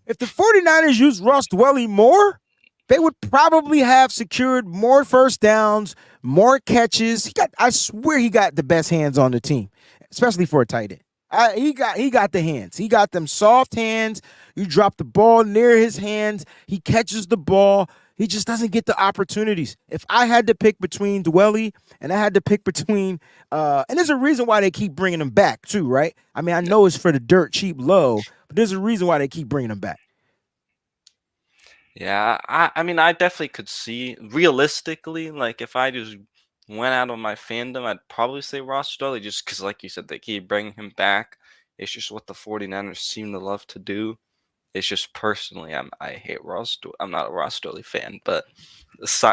[SPEAKER 1] If the 49ers used Ross Dwelly more, they would probably have secured more first downs, more catches. I swear he got the best hands on the team, especially for a tight end. He got the hands. He got them soft hands. You drop the ball near his hands. He catches the ball. He just doesn't get the opportunities. If I had to pick between Dwelly and I had to pick between, and there's a reason why they keep bringing him back too, right? I mean, I know it's for the dirt cheap low, but there's a reason why they keep bringing him back.
[SPEAKER 3] Yeah, I mean, I definitely could see realistically, like if I just went out of my fandom, I'd probably say Ross Dwelly just because, like you said, they keep bringing him back. It's just what the 49ers seem to love to do. It's just personally, I hate Ross. I'm not a Ross Dwelly fan, but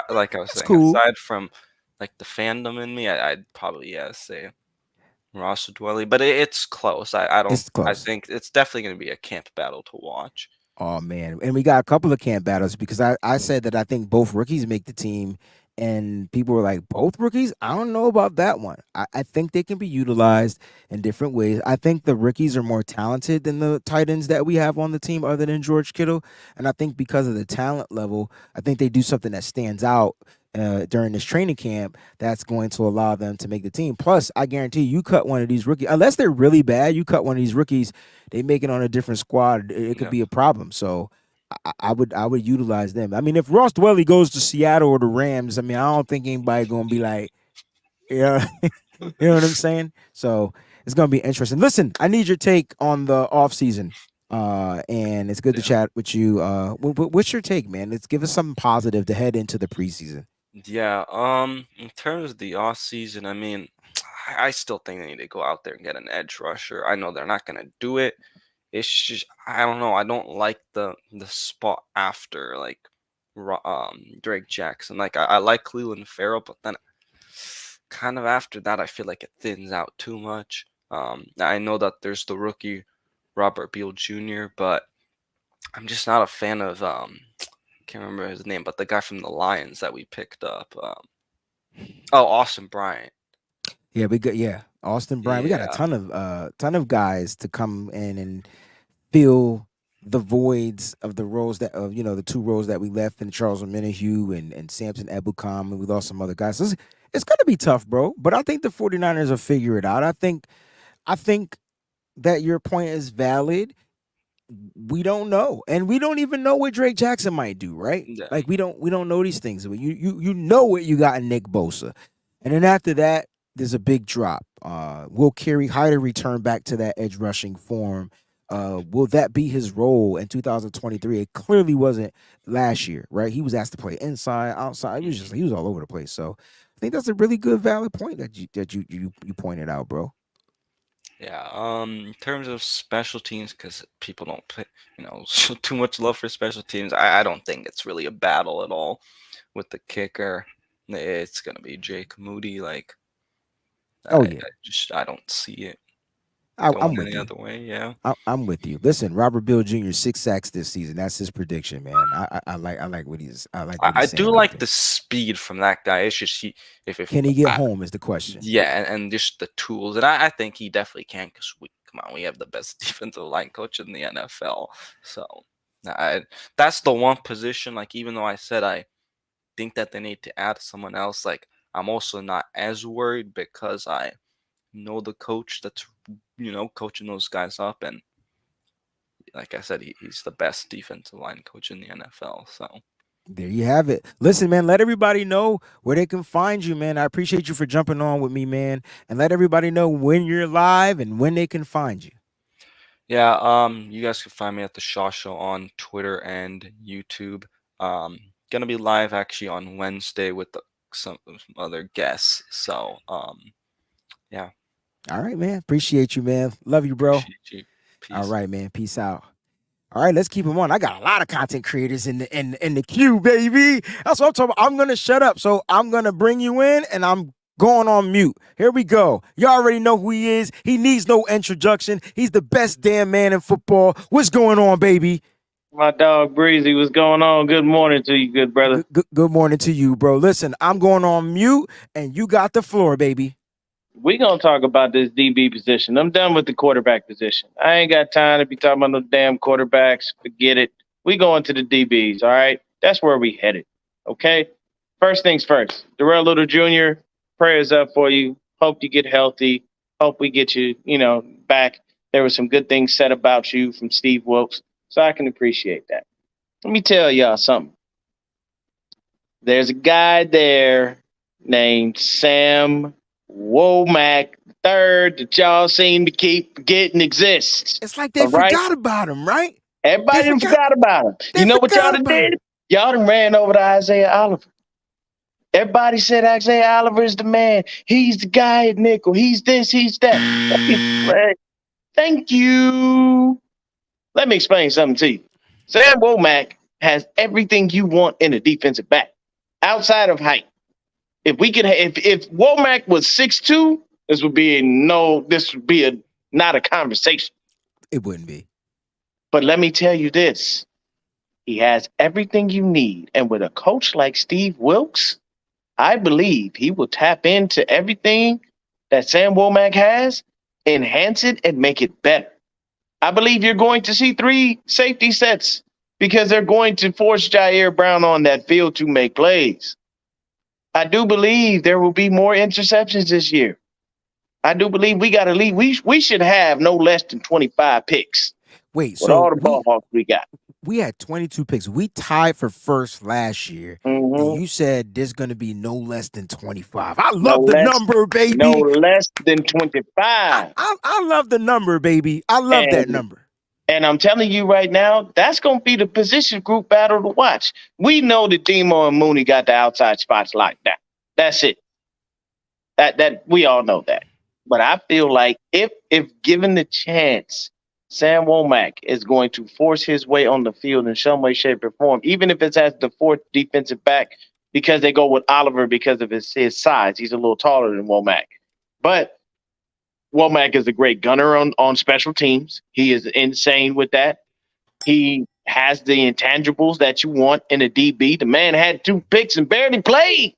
[SPEAKER 3] like I was saying,
[SPEAKER 1] cool.
[SPEAKER 3] aside from like the fandom in me, I'd probably say Ross Dwelly. But it's close. I don't.
[SPEAKER 1] It's close.
[SPEAKER 3] I think it's definitely going to be a camp battle to watch.
[SPEAKER 1] Oh man, and we got a couple of camp battles because I said that I think both rookies make the team, and people were like, both rookies? I don't know about that one. I think they can be utilized in different ways. I think the rookies are more talented than the tight ends that we have on the team other than George Kittle. And I think because of the talent level, I think they do something that stands out during this training camp that's going to allow them to make the team. Plus, I guarantee you cut one of these rookies, unless they're really bad, you cut one of these rookies, they make it on a different squad, it could be a problem. So I would utilize them. I mean, if Ross Dwelly goes to Seattle or the Rams, I mean, I don't think anybody gonna be like, yeah, you know what I'm saying. So it's gonna be interesting. Listen, I need your take on the off season. And it's good to
[SPEAKER 3] Yeah.
[SPEAKER 1] chat with you. What's your take, man? Let's give us something positive to head into the preseason.
[SPEAKER 3] Yeah. In terms of the off season, I mean, I still think they need to go out there and get an edge rusher. I know they're not gonna do it. It's just I don't know. I don't like the spot after like Drake Jackson. Like I like Cleveland Farrell, but then kind of after that, I feel like it thins out too much. I know that there's the rookie Robert Beal Jr., but I'm just not a fan of can't remember his name, but the guy from the Lions that we picked up. Oh, Austin Bryant.
[SPEAKER 1] Yeah, we got Austin Bryant. We got a
[SPEAKER 3] Yeah.
[SPEAKER 1] ton of guys to come in and fill the voids of the roles that of the two roles that we left in Charles Omenihu and Samson Ebukam, and we lost some other guys. So it's gonna be tough, bro. But I think the 49ers will figure it out. I think that your point is valid. We don't know, and we don't even know what Drake Jackson might do, right?
[SPEAKER 3] Yeah.
[SPEAKER 1] Like we don't know these things. You know what you got in Nick Bosa, and then after that, there's a big drop. Will Kerry Hyder return back to that edge rushing form? Will that be his role in 2023? It clearly wasn't last year, right? He was asked to play inside, outside. He was all over the place. So I think that's a really good, valid point that you pointed out, bro.
[SPEAKER 3] Yeah, in terms of special teams, because people don't put, show too much love for special teams, I don't think it's really a battle at all with the kicker. It's gonna be Jake Moody. Like,
[SPEAKER 1] Oh
[SPEAKER 3] I
[SPEAKER 1] yeah,
[SPEAKER 3] just I don't see it going
[SPEAKER 1] I'm with
[SPEAKER 3] any
[SPEAKER 1] you.
[SPEAKER 3] other way. Yeah,
[SPEAKER 1] I'm with you. Listen, Robert Bill Jr. 6 sacks this season. That's his prediction, man. I like what
[SPEAKER 3] I
[SPEAKER 1] he's
[SPEAKER 3] do
[SPEAKER 1] saying out
[SPEAKER 3] like
[SPEAKER 1] there.
[SPEAKER 3] the speed from that guy. It's just if
[SPEAKER 1] Can he get
[SPEAKER 3] I,
[SPEAKER 1] home is the question.
[SPEAKER 3] yeah, and just the tools, and I think he definitely can because we come on, we have the best defensive line coach in the NFL. So I, that's the one position. Like even though I said I think that they need to add someone else, like I'm also not as worried because I know the coach that's coaching those guys up, and like I said, he's the best defensive line coach in the NFL. So
[SPEAKER 1] There you have it. Listen, man, let everybody know where they can find you, man. I appreciate you for jumping on with me, man. And let everybody know when you're live and when they can find you.
[SPEAKER 3] yeah, you guys can find me at the Shaw Show on Twitter and YouTube. Gonna be live actually on Wednesday with some other guests. So yeah,
[SPEAKER 1] All right, man. Appreciate you, man. Love you, bro.
[SPEAKER 3] appreciate you.
[SPEAKER 1] All
[SPEAKER 3] Peace.
[SPEAKER 1] right, man. Peace out. All right, let's keep them on. I got a lot of content creators in the queue, baby. That's what I'm talking about. I'm gonna shut up. So I'm gonna bring you in and I'm going on mute. Here we go. You already know who he is. He needs no introduction. He's the best damn man in football. What's going on, baby?
[SPEAKER 4] My dog Breezy, what's going on? Good morning to you, good brother.
[SPEAKER 1] Good morning to you, bro. Listen, I'm going on mute and you got the floor, baby.
[SPEAKER 4] We gonna talk about this DB position. I'm done with the quarterback position. I ain't got time to be talking about no damn quarterbacks. Forget it. We going to the DBs, all right? That's where we headed. Okay? First things first. Darrell Little Jr., prayers up for you. Hope you get healthy. Hope we get you, back. There were some good things said about you from Steve Wilkes, so I can appreciate that. Let me tell y'all something. There's a guy there named Sam Womack third that y'all seem to keep forgetting exists.
[SPEAKER 1] It's like they
[SPEAKER 4] All right?
[SPEAKER 1] forgot about him, right?
[SPEAKER 4] Everybody
[SPEAKER 1] They
[SPEAKER 4] done
[SPEAKER 1] forgot-
[SPEAKER 4] forgot about him.
[SPEAKER 1] they
[SPEAKER 4] You know what
[SPEAKER 1] forgot
[SPEAKER 4] y'all done
[SPEAKER 1] about him.
[SPEAKER 4] did? Y'all done ran over to Isaiah Oliver. Everybody said Isaiah Oliver is the man. He's the guy at nickel. He's this, he's that. Thank you. Let me explain something to you. Sam Womack has everything you want in a defensive back, outside of height. If we could, if Womack was 6'2", this would be not a conversation.
[SPEAKER 1] It wouldn't be.
[SPEAKER 4] But let me tell you this: he has everything you need, and with a coach like Steve Wilkes, I believe he will tap into everything that Sam Womack has, enhance it, and make it better. I believe you're going to see 3 safety sets because they're going to force Jair Brown on that field to make plays. I do believe there will be more interceptions this year. I do believe we got to lead. We should have no less than 25 picks
[SPEAKER 1] Wait,
[SPEAKER 4] with
[SPEAKER 1] so
[SPEAKER 4] all the ball hawks we got.
[SPEAKER 1] we had 22 picks. We tied for first last year.
[SPEAKER 4] Mhm.
[SPEAKER 1] And you said there's going to be no less than 25. I
[SPEAKER 4] No
[SPEAKER 1] love the
[SPEAKER 4] less,
[SPEAKER 1] number, baby.
[SPEAKER 4] no less than 25.
[SPEAKER 1] I love the number, baby. I love that number.
[SPEAKER 4] And I'm telling you right now, that's going to be the position group battle to watch. We know that Demo and Mooney got the outside spots locked down. That's it. That we all know that. But I feel like if given the chance, Sam Womack is going to force his way on the field in some way, shape, or form, even if it's as the fourth defensive back, because they go with Oliver because of his size. He's a little taller than Womack. But Womack is a great gunner on special teams. He is insane with that. He has the intangibles that you want in a DB. The man had 2 picks and barely played.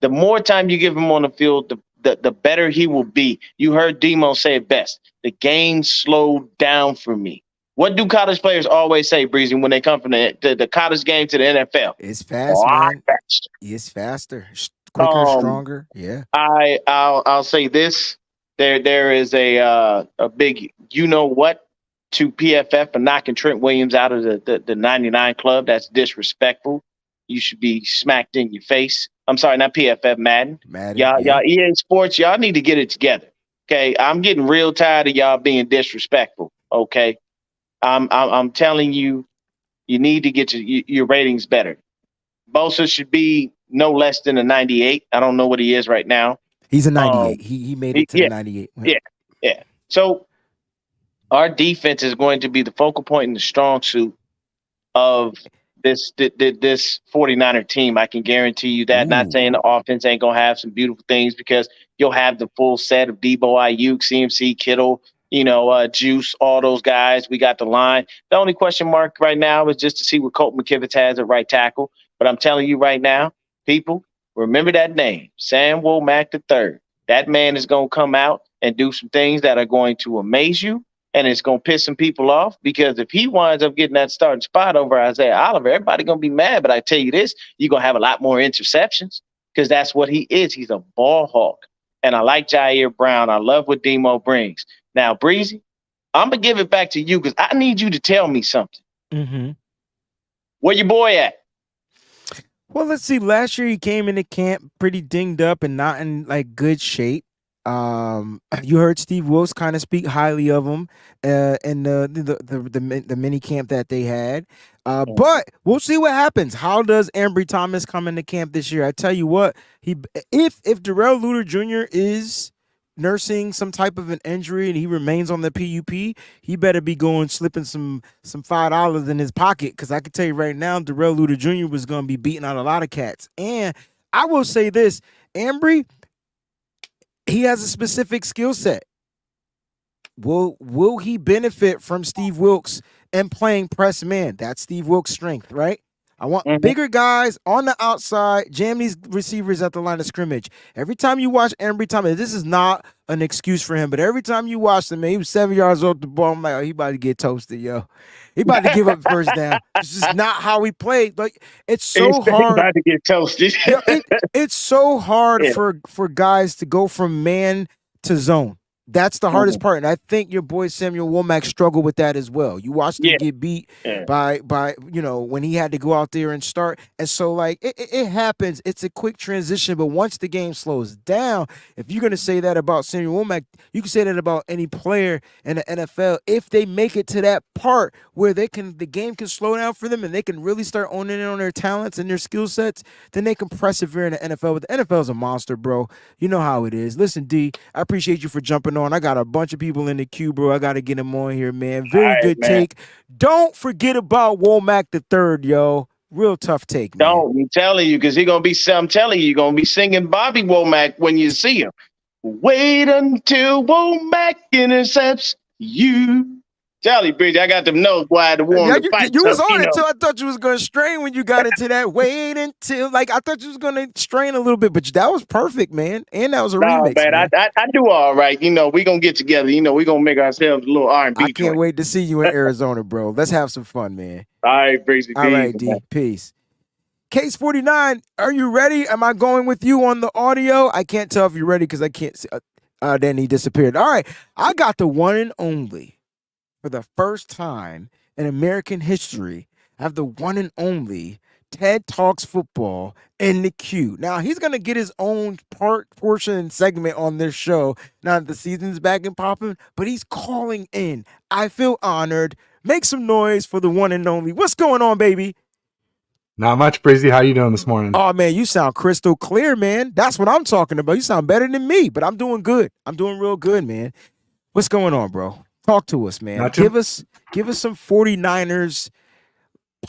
[SPEAKER 4] The more time you give him on the field, the better he will be. You heard Demo say it best. The game slowed down for me. What do college players always say, Breezy, when they come from the college game to the NFL?
[SPEAKER 1] It's fast, man.
[SPEAKER 4] Faster.
[SPEAKER 1] It's faster, quicker, stronger. Yeah.
[SPEAKER 4] I'll say this. There is a big what to PFF for knocking Trent Williams out of the 99 club. That's disrespectful. You should be smacked in your face. I'm sorry, not PFF, Madden. Y'all EA Sports, y'all need to get it together. Okay, I'm getting real tired of y'all being disrespectful. Okay, I'm telling you, you need to get your ratings better. Bosa should be no less than a 98. I don't know what he is right now.
[SPEAKER 1] He's a 98. He made it to the 98.
[SPEAKER 4] Yeah. So our defense is going to be the focal point and the strong suit of this 49er team. I can guarantee you that. Not saying the offense ain't going to have some beautiful things, because you'll have the full set of Debo, Ayuk, CMC, Kittle, Juice, all those guys. We got the line. The only question mark right now is just to see what Colt McKivitz has at right tackle. But I'm telling you right now, people, remember that name, Sam Womack III. That man is going to come out and do some things that are going to amaze you, and it's going to piss some people off, because if he winds up getting that starting spot over Isaiah Oliver, everybody going to be mad. But I tell you this, you're going to have a lot more interceptions, because that's what he is. He's a ball hawk. And I like Jair Brown. I love what Demo brings. Now, Breezy, I'm going to give it back to you, because I need you to tell me something.
[SPEAKER 1] Mm-hmm.
[SPEAKER 4] Where your boy at?
[SPEAKER 1] Well, let's see. Last year he came into camp pretty dinged up and not in good shape. You heard Steve Wilkes kind of speak highly of him in the mini camp that they had. But we'll see what happens. How does Ambry Thomas come into camp this year? I tell you what, if Darrell Luter Jr. is nursing some type of an injury and he remains on the PUP, he better be slipping some $5 in his pocket, because I can tell you right now, Darrell Luter Jr. was going to be beating out a lot of cats. And I will say this, Ambry, he has a specific skill set. Will he benefit from Steve Wilkes and playing press man? That's Steve Wilkes' strength, right? I want bigger guys on the outside, jam these receivers at the line of scrimmage. Every time you watch Ambry Thomas, this is not an excuse for him, but every time you watch him, man, he was 7 yards off the ball. I'm like, oh, he about to get toasted, yo. He about to give up first down. It's just not how he played. Like, it's so hard.
[SPEAKER 4] About to get toasted.
[SPEAKER 1] It's so hard for guys to go from man to zone. That's the hardest part, and I think your boy Samuel Womack struggled with that as well. You watched him get beat by when he had to go out there and start, and so it happens. It's a quick transition, but once the game slows down, if you're gonna say that about Samuel Womack, you can say that about any player in the NFL. If they make it to that part where the game can slow down for them and they can really start owning in on their talents and their skill sets, then they can persevere in the NFL. But the NFL is a monster, bro. You know how it is. Listen, D, I appreciate you for jumping on. I got a bunch of people in the queue, bro. I got to get them on here, man. Very good take. Don't forget about Womack the Third, yo. Real tough take, man.
[SPEAKER 4] I'm telling you, because I'm telling you, you're going to be singing Bobby Womack when you see him. Wait until Womack intercepts you. Charlie Bridge, I got them notes why the warm the fight.
[SPEAKER 1] You was on it too. I thought you was gonna strain when you got into that. Wait until I thought you was gonna strain a little bit, but that was perfect, man. And that was a remix. Man,
[SPEAKER 4] I do all right. We gonna get together. We gonna make ourselves a little R&B.
[SPEAKER 1] I can't wait to see you in Arizona, bro. Let's have some fun, man.
[SPEAKER 4] All right, Breezy.
[SPEAKER 1] All right, D. Peace. Case 49, are you ready? Am I going with you on the audio? I can't tell if you're ready because I can't see. Then he disappeared. All right, I got the one and only. For the first time in American history have the one and only Ted Talks Football in the queue. Now he's gonna get his own portion segment on this show now that the season's back and popping, but he's calling in. I feel honored. Make some noise for the one and only. What's going on, baby?
[SPEAKER 5] Not much, Breezy. How you doing this morning?
[SPEAKER 1] Oh man, you sound crystal clear, man. That's what I'm talking about. You sound better than me, but I'm doing good. I'm doing real good, man. What's going on, bro? Talk to us, man. Give us some 49ers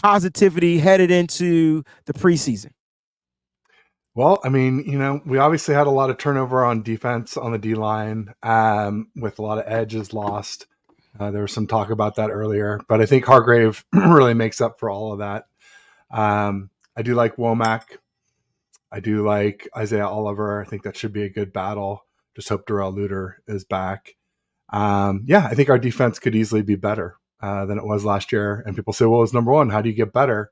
[SPEAKER 1] positivity headed into the preseason.
[SPEAKER 5] Well, I mean, we obviously had a lot of turnover on defense on the D line, with a lot of edges lost. There was some talk about that earlier, but I think Hargrave really makes up for all of that. I do like Womack. I do like Isaiah Oliver. I think that should be a good battle. Just hope Darrell Luter is back. I think our defense could easily be better than it was last year. And people say, well, it's number one. How do you get better?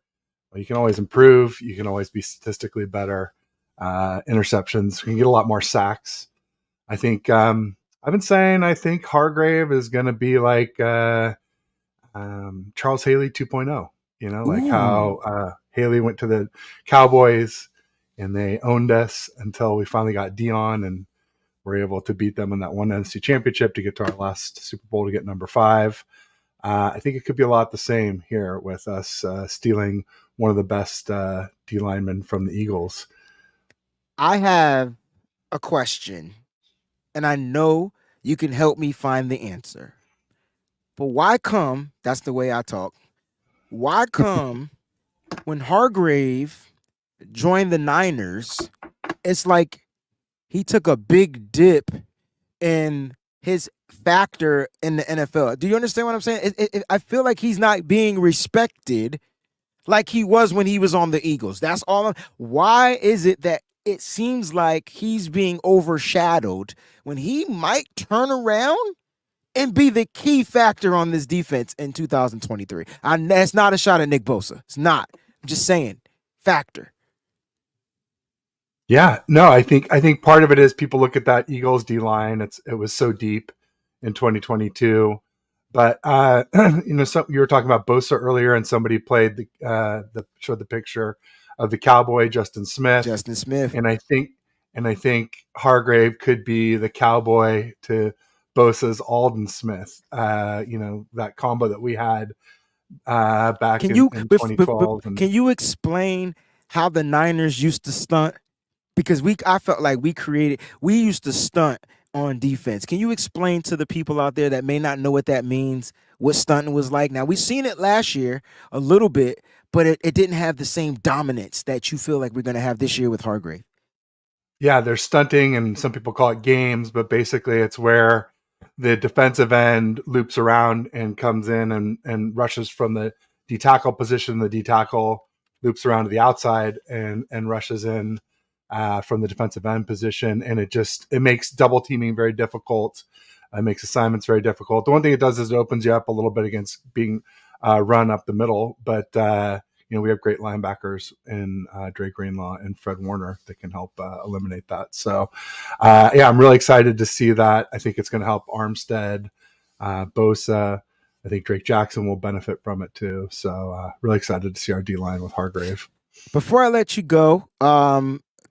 [SPEAKER 5] Well, you can always improve. You can always be statistically better. Interceptions. We can get a lot more sacks. I think I've been saying I think Hargrave is going to be like Charles Haley 2.0. Like how Haley went to the Cowboys and they owned us until we finally got Dion and were able to beat them in that one NFC championship to get to our last Super Bowl to get number 5. I think it could be a lot the same here with us stealing one of the best D linemen from the Eagles.
[SPEAKER 1] I have a question, and I know you can help me find the answer. But why come, that's the way I talk, why come when Hargrave joined the Niners, it's like he took a big dip in his factor in the NFL? Do you understand what I'm saying? I feel like he's not being respected like he was when he was on the Eagles. That's all. Why is it that it seems like he's being overshadowed when he might turn around and be the key factor on this defense in 2023? That's not a shot at Nick Bosa. It's not. I'm just saying, factor.
[SPEAKER 5] Yeah, no, I think part of it is people look at that Eagles D line. It was so deep in 2022, but so you were talking about Bosa earlier, and somebody played showed the picture of the Cowboy Justin Smith, and I think Hargrave could be the Cowboy to Bosa's Alden Smith. That combo that we had back in 2012.
[SPEAKER 1] Can you explain how the Niners used to stunt? Because I felt like we used to stunt on defense. Can you explain to the people out there that may not know what that means, what stunting was like? Now, we've seen it last year a little bit, but it didn't have the same dominance that you feel like we're going to have this year with Hargrave.
[SPEAKER 5] Yeah, there's stunting, and some people call it games, but basically it's where the defensive end loops around and comes in and rushes from the D tackle position. The D tackle loops around to the outside and rushes in from the defensive end position, and it makes double teaming very difficult. It makes assignments very difficult. The one thing it does is it opens you up a little bit against being run up the middle, but we have great linebackers in Dre Greenlaw and Fred Warner that can help eliminate that. So I'm really excited to see that. I think it's going to help Armstead, Bosa. I think Drake Jackson will benefit from it too. So really excited to see our D line with Hargrave.
[SPEAKER 1] Before I let you go,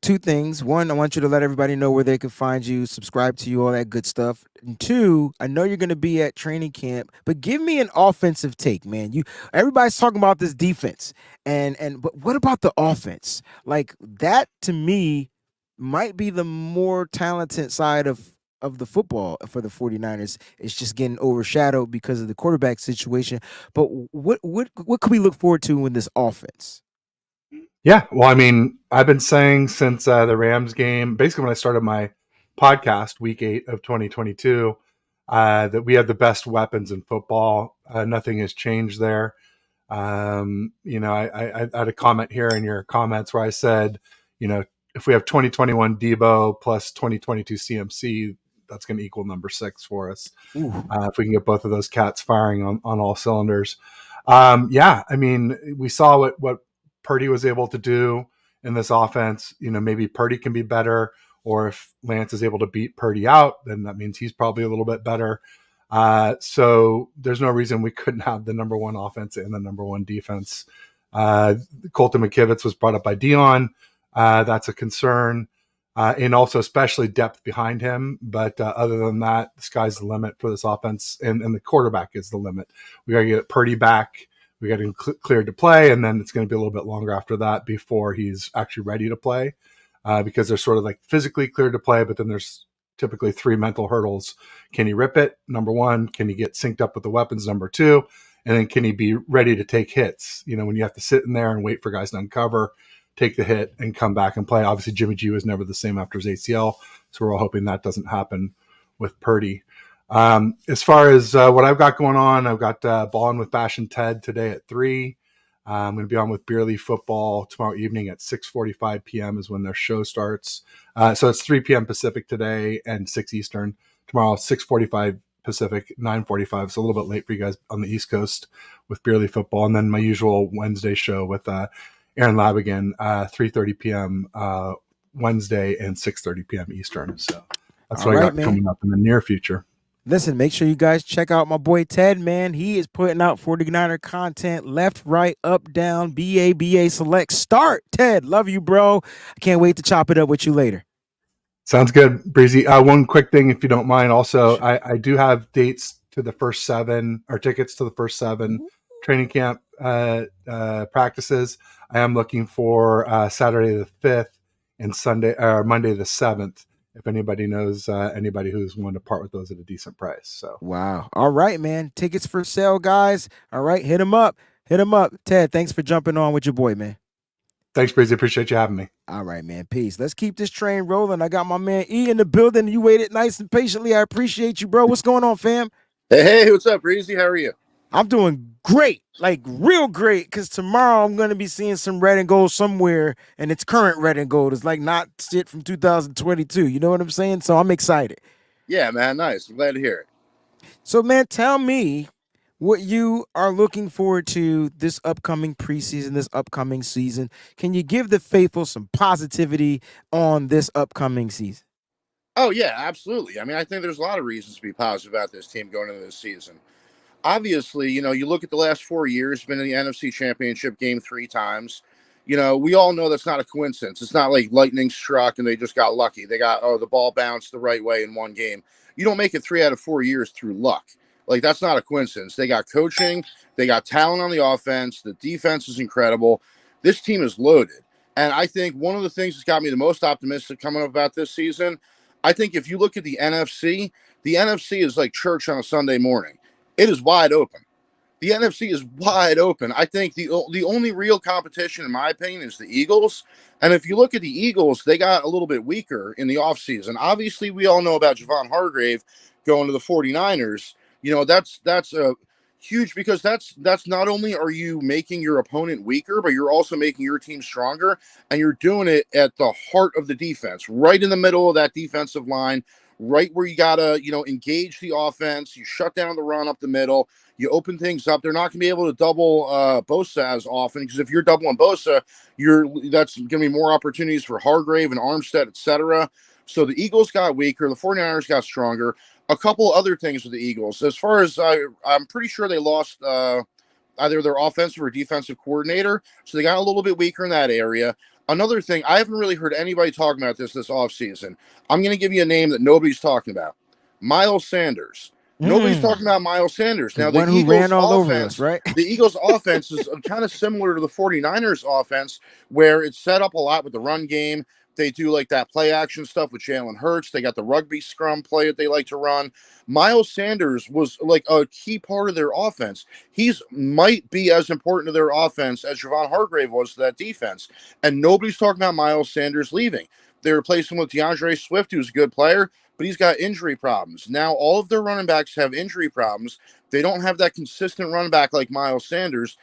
[SPEAKER 1] 2 things. 1, I want you to let everybody know where they can find you, subscribe to you, all that good stuff. And 2, I know you're going to be at training camp, but give me an offensive take, man. Everybody's talking about this defense, but what about the offense? Like, that to me might be the more talented side of the football for the 49ers. It's just getting overshadowed because of the quarterback situation. But what could we look forward to in this offense?
[SPEAKER 5] Yeah, well, I mean, I've been saying since the Rams game, basically when I started my podcast, week 8 of 2022, that we have the best weapons in football. Nothing has changed there. I had a comment here in your comments where I said, if we have 2021 Debo plus 2022 CMC, that's going to equal number 6 for us. If we can get both of those cats firing on all cylinders. I mean, we saw what Purdy was able to do in this offense. Maybe Purdy can be better, or if Lance is able to beat Purdy out, then that means he's probably a little bit better. So there's no reason we couldn't have the number one offense and the number one defense. Colton McKivitz was brought up by Dion. That's a concern. And also especially depth behind him. But other than that, the sky's the limit for this offense, and the quarterback is the limit. We got to get Purdy back. We got him cleared to play, and then it's going to be a little bit longer after that before he's actually ready to play, because they're sort of like physically cleared to play, but then there's typically 3 mental hurdles. Can he rip it? Number one. Can he get synced up with the weapons? Number two. And then can he be ready to take hits? When you have to sit in there and wait for guys to uncover, take the hit, and come back and play. Obviously, Jimmy G was never the same after his ACL, so we're all hoping that doesn't happen with Purdy. As far as what I've got going on, I've got Ballin' with Bash and Ted today at 3. I'm going to be on with Beer League Football tomorrow evening at 6:45 p.m. is when their show starts. So it's 3 p.m. Pacific today and 6 Eastern. Tomorrow, 6:45 Pacific, 9:45. So a little bit late for you guys on the East Coast with Beer League Football. And then my usual Wednesday show with Aaron Lab again, 3:30 p.m. Wednesday and 6:30 p.m. Eastern. So that's what I got coming up in the near future.
[SPEAKER 1] Listen, make sure you guys check out my boy Ted, man. He is putting out 49er content left, right, up, down, BA, select, start. Ted, love you, bro. I can't wait to chop it up with you later.
[SPEAKER 5] Sounds good, Breezy. One quick thing, if you don't mind. Also, I do have dates to the first 7, or tickets to the first 7 training camp practices. I am looking for Saturday the 5th and Monday the 7th. If anybody knows anybody who's willing to part with those at a decent price. So
[SPEAKER 1] wow. All right, man. Tickets for sale, guys. All right, hit them up. Ted, thanks for jumping on with your boy, man.
[SPEAKER 5] Thanks, Breezy. Appreciate you having me.
[SPEAKER 1] All right, man. Peace. Let's keep this train rolling. I got my man E in the building. You waited nice and patiently. I appreciate you, bro. What's going on, fam?
[SPEAKER 6] Hey, what's up, Breezy? How are you?
[SPEAKER 1] I'm doing great, like real great, because tomorrow I'm going to be seeing some red and gold somewhere, and it's current red and gold. It's like not shit from 2022. You know what I'm saying? So I'm excited.
[SPEAKER 6] Yeah, man. Nice. I'm glad to hear it.
[SPEAKER 1] So, man, tell me what you are looking forward to this upcoming preseason, this upcoming season. Can you give the faithful some positivity on this upcoming season?
[SPEAKER 6] Oh, yeah, absolutely. I mean, I think there's a lot of reasons to be positive about this team going into this season. Obviously, you look at the last 4 years, been in the NFC Championship game 3 times. We all know that's not a coincidence. It's not like lightning struck and they just got lucky. They got, the ball bounced the right way in one game. You don't make it 3 out of 4 years through luck. Like, that's not a coincidence. They got coaching. They got talent on the offense. The defense is incredible. This team is loaded. And I think one of the things that's got me the most optimistic coming up about this season, I think if you look at the NFC is like church on a Sunday morning. It is wide open. The NFC is wide open. I think the only real competition, in my opinion, is the Eagles. And if you look at the Eagles, they got a little bit weaker in the offseason. Obviously, we all know about Javon Hargrave going to the 49ers. That's a huge, because that's not only are you making your opponent weaker, but you're also making your team stronger. And you're doing it at the heart of the defense, right in the middle of that defensive line, right where you got to, engage the offense. You shut down the run up the middle. You open things up. They're not going to be able to double Bosa as often, because if you're doubling Bosa, that's going to be more opportunities for Hargrave and Armstead, etc. So the Eagles got weaker. The 49ers got stronger. A couple other things with the Eagles. As far as I'm pretty sure they lost either their offensive or defensive coordinator. So they got a little bit weaker in that area. Another thing, I haven't really heard anybody talking about this offseason. I'm going to give you a name that nobody's talking about. Miles Sanders. Nobody's talking about Miles Sanders. Now, the
[SPEAKER 1] one who
[SPEAKER 6] Eagles
[SPEAKER 1] ran all over
[SPEAKER 6] offense,
[SPEAKER 1] us, right?
[SPEAKER 6] The Eagles offense is kind of similar to the 49ers offense, where it's set up a lot with the run game. They do like that play action stuff with Jalen Hurts. They got the rugby scrum play that they like to run. Miles Sanders was like a key part of their offense. He's might be as important to their offense as Javon Hargrave was to that defense. And nobody's talking about Miles Sanders leaving. They replaced him with DeAndre Swift, who's a good player, but he's got injury problems. Now, all of their running backs have injury problems. They don't have that consistent running back like Miles Sanders.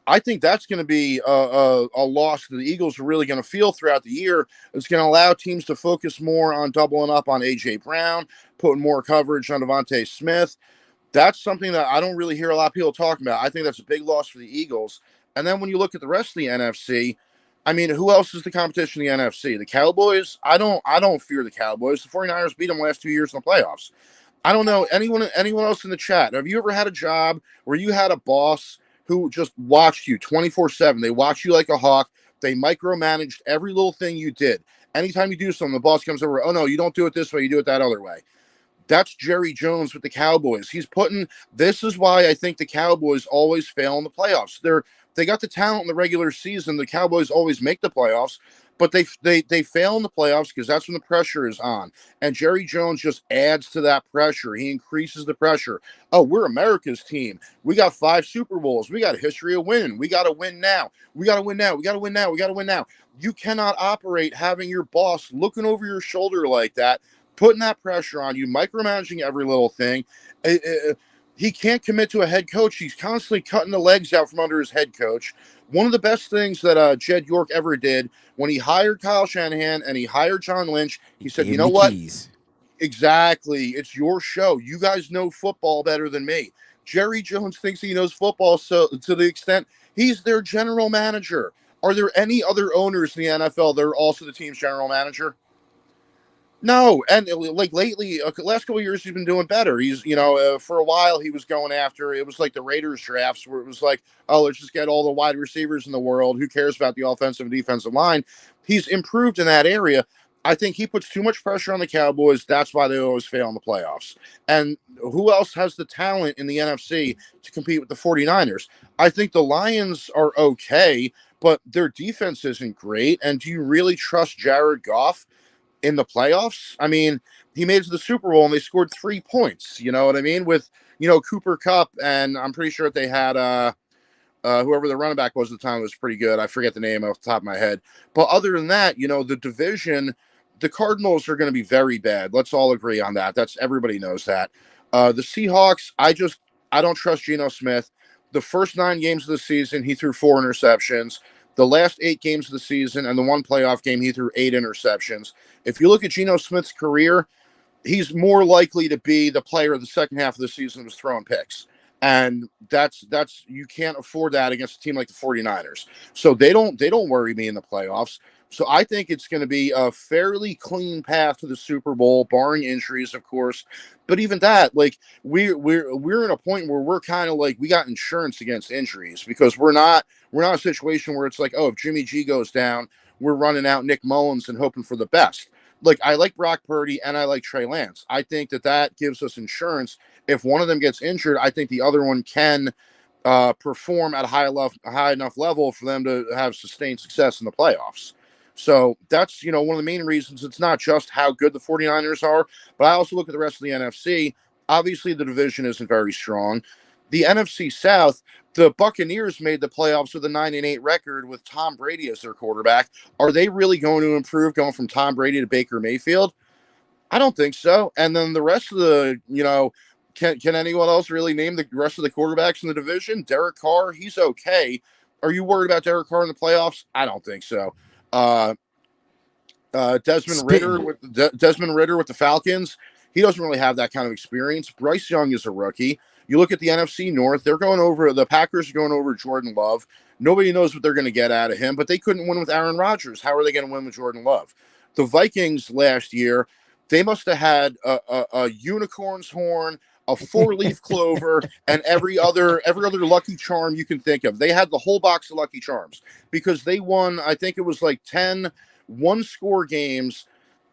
[SPEAKER 6] I think that's going to be a loss that the Eagles are really going to feel throughout the year. It's going to allow teams to focus more on doubling up on A.J. Brown, putting more coverage on Devontae Smith. That's something that I don't really hear a lot of people talking about. I think that's a big loss for the Eagles. And then when you look at the rest of the NFC, I mean, who else is the competition in the NFC? The Cowboys? I don't fear the Cowboys. The 49ers beat them last 2 years in the playoffs. I don't know anyone else in the chat. Have you ever had a job where you had a boss who just watched you 24/7? They watched you like a hawk. They micromanaged every little thing you did. Anytime you do something, the boss comes over. Oh no, you don't do it this way. You do it that other way. That's Jerry Jones with the Cowboys. This is why I think the Cowboys always fail in the playoffs. They got the talent in the regular season. The Cowboys always make the playoffs, but they fail in the playoffs because that's when the pressure is on. And Jerry Jones just adds to that pressure. He increases the pressure. Oh, we're America's team. We got 5 Super Bowls. We got a history of winning. We got to win now. We got to win now. We got to win now. We got to win now. You cannot operate having your boss looking over your shoulder like that, putting that pressure on you, micromanaging every little thing. He can't commit to a head coach. He's constantly cutting the legs out from under his head coach. One of the best things that Jed York ever did when he hired Kyle Shanahan and he hired John Lynch, he said, you know what?
[SPEAKER 1] Keys.
[SPEAKER 6] Exactly. It's your show. You guys know football better than me. Jerry Jones thinks he knows football so to the extent he's their general manager. Are there any other owners in the NFL that are also the team's general manager? No, and like lately, last couple of years, he's been doing better. He's, for a while he was going after. It was like the Raiders drafts where it was like, oh, let's just get all the wide receivers in the world. Who cares about the offensive and defensive line? He's improved in that area. I think he puts too much pressure on the Cowboys. That's why they always fail in the playoffs. And who else has the talent in the NFC to compete with the 49ers? I think the Lions are okay, but their defense isn't great. And do you really trust Jared Goff in the playoffs? I mean, he made it to the Super Bowl and they scored 3 points. You know what I mean? With, Cooper Kupp, and I'm pretty sure that they had whoever the running back was at the time was pretty good. I forget the name off the top of my head. But other than that, the division, the Cardinals are going to be very bad. Let's all agree on that. Everybody knows that. The Seahawks, I don't trust Geno Smith. The first 9 games of the season, he threw 4 interceptions. The last 8 games of the season and the one playoff game, he threw 8 interceptions. If you look at Geno Smith's career, he's more likely to be the player of the second half of the season who was throwing picks. And that's you can't afford that against a team like the 49ers. So they don't worry me in the playoffs. So I think it's going to be a fairly clean path to the Super Bowl, barring injuries, of course. But even that, like we're in a point where we're kind of like we got insurance against injuries because we're not a situation where it's like, oh, if Jimmy G goes down, we're running out Nick Mullins and hoping for the best. Like I like Brock Purdy and I like Trey Lance. I think that gives us insurance. If one of them gets injured, I think the other one can perform at a high enough level for them to have sustained success in the playoffs. So that's, one of the main reasons. It's not just how good the 49ers are, but I also look at the rest of the NFC. Obviously, the division isn't very strong. The NFC South, the Buccaneers made the playoffs with a 9-8 record with Tom Brady as their quarterback. Are they really going to improve going from Tom Brady to Baker Mayfield? I don't think so. And then the rest of the, can anyone else really name the rest of the quarterbacks in the division? Derek Carr, he's okay. Are you worried about Derek Carr in the playoffs? I don't think so. Desmond Ritter with the Falcons, he doesn't really have that kind of experience. Bryce Young is a rookie. You look at the NFC North, the Packers are going over Jordan Love. Nobody knows what they're going to get out of him, but they couldn't win with Aaron Rodgers. How are they going to win with Jordan Love? The Vikings last year, they must have had a unicorn's horn, a 4-leaf clover, and every other lucky charm you can think of. They had the whole box of Lucky Charms because they won, I think it was like 10 one-score games.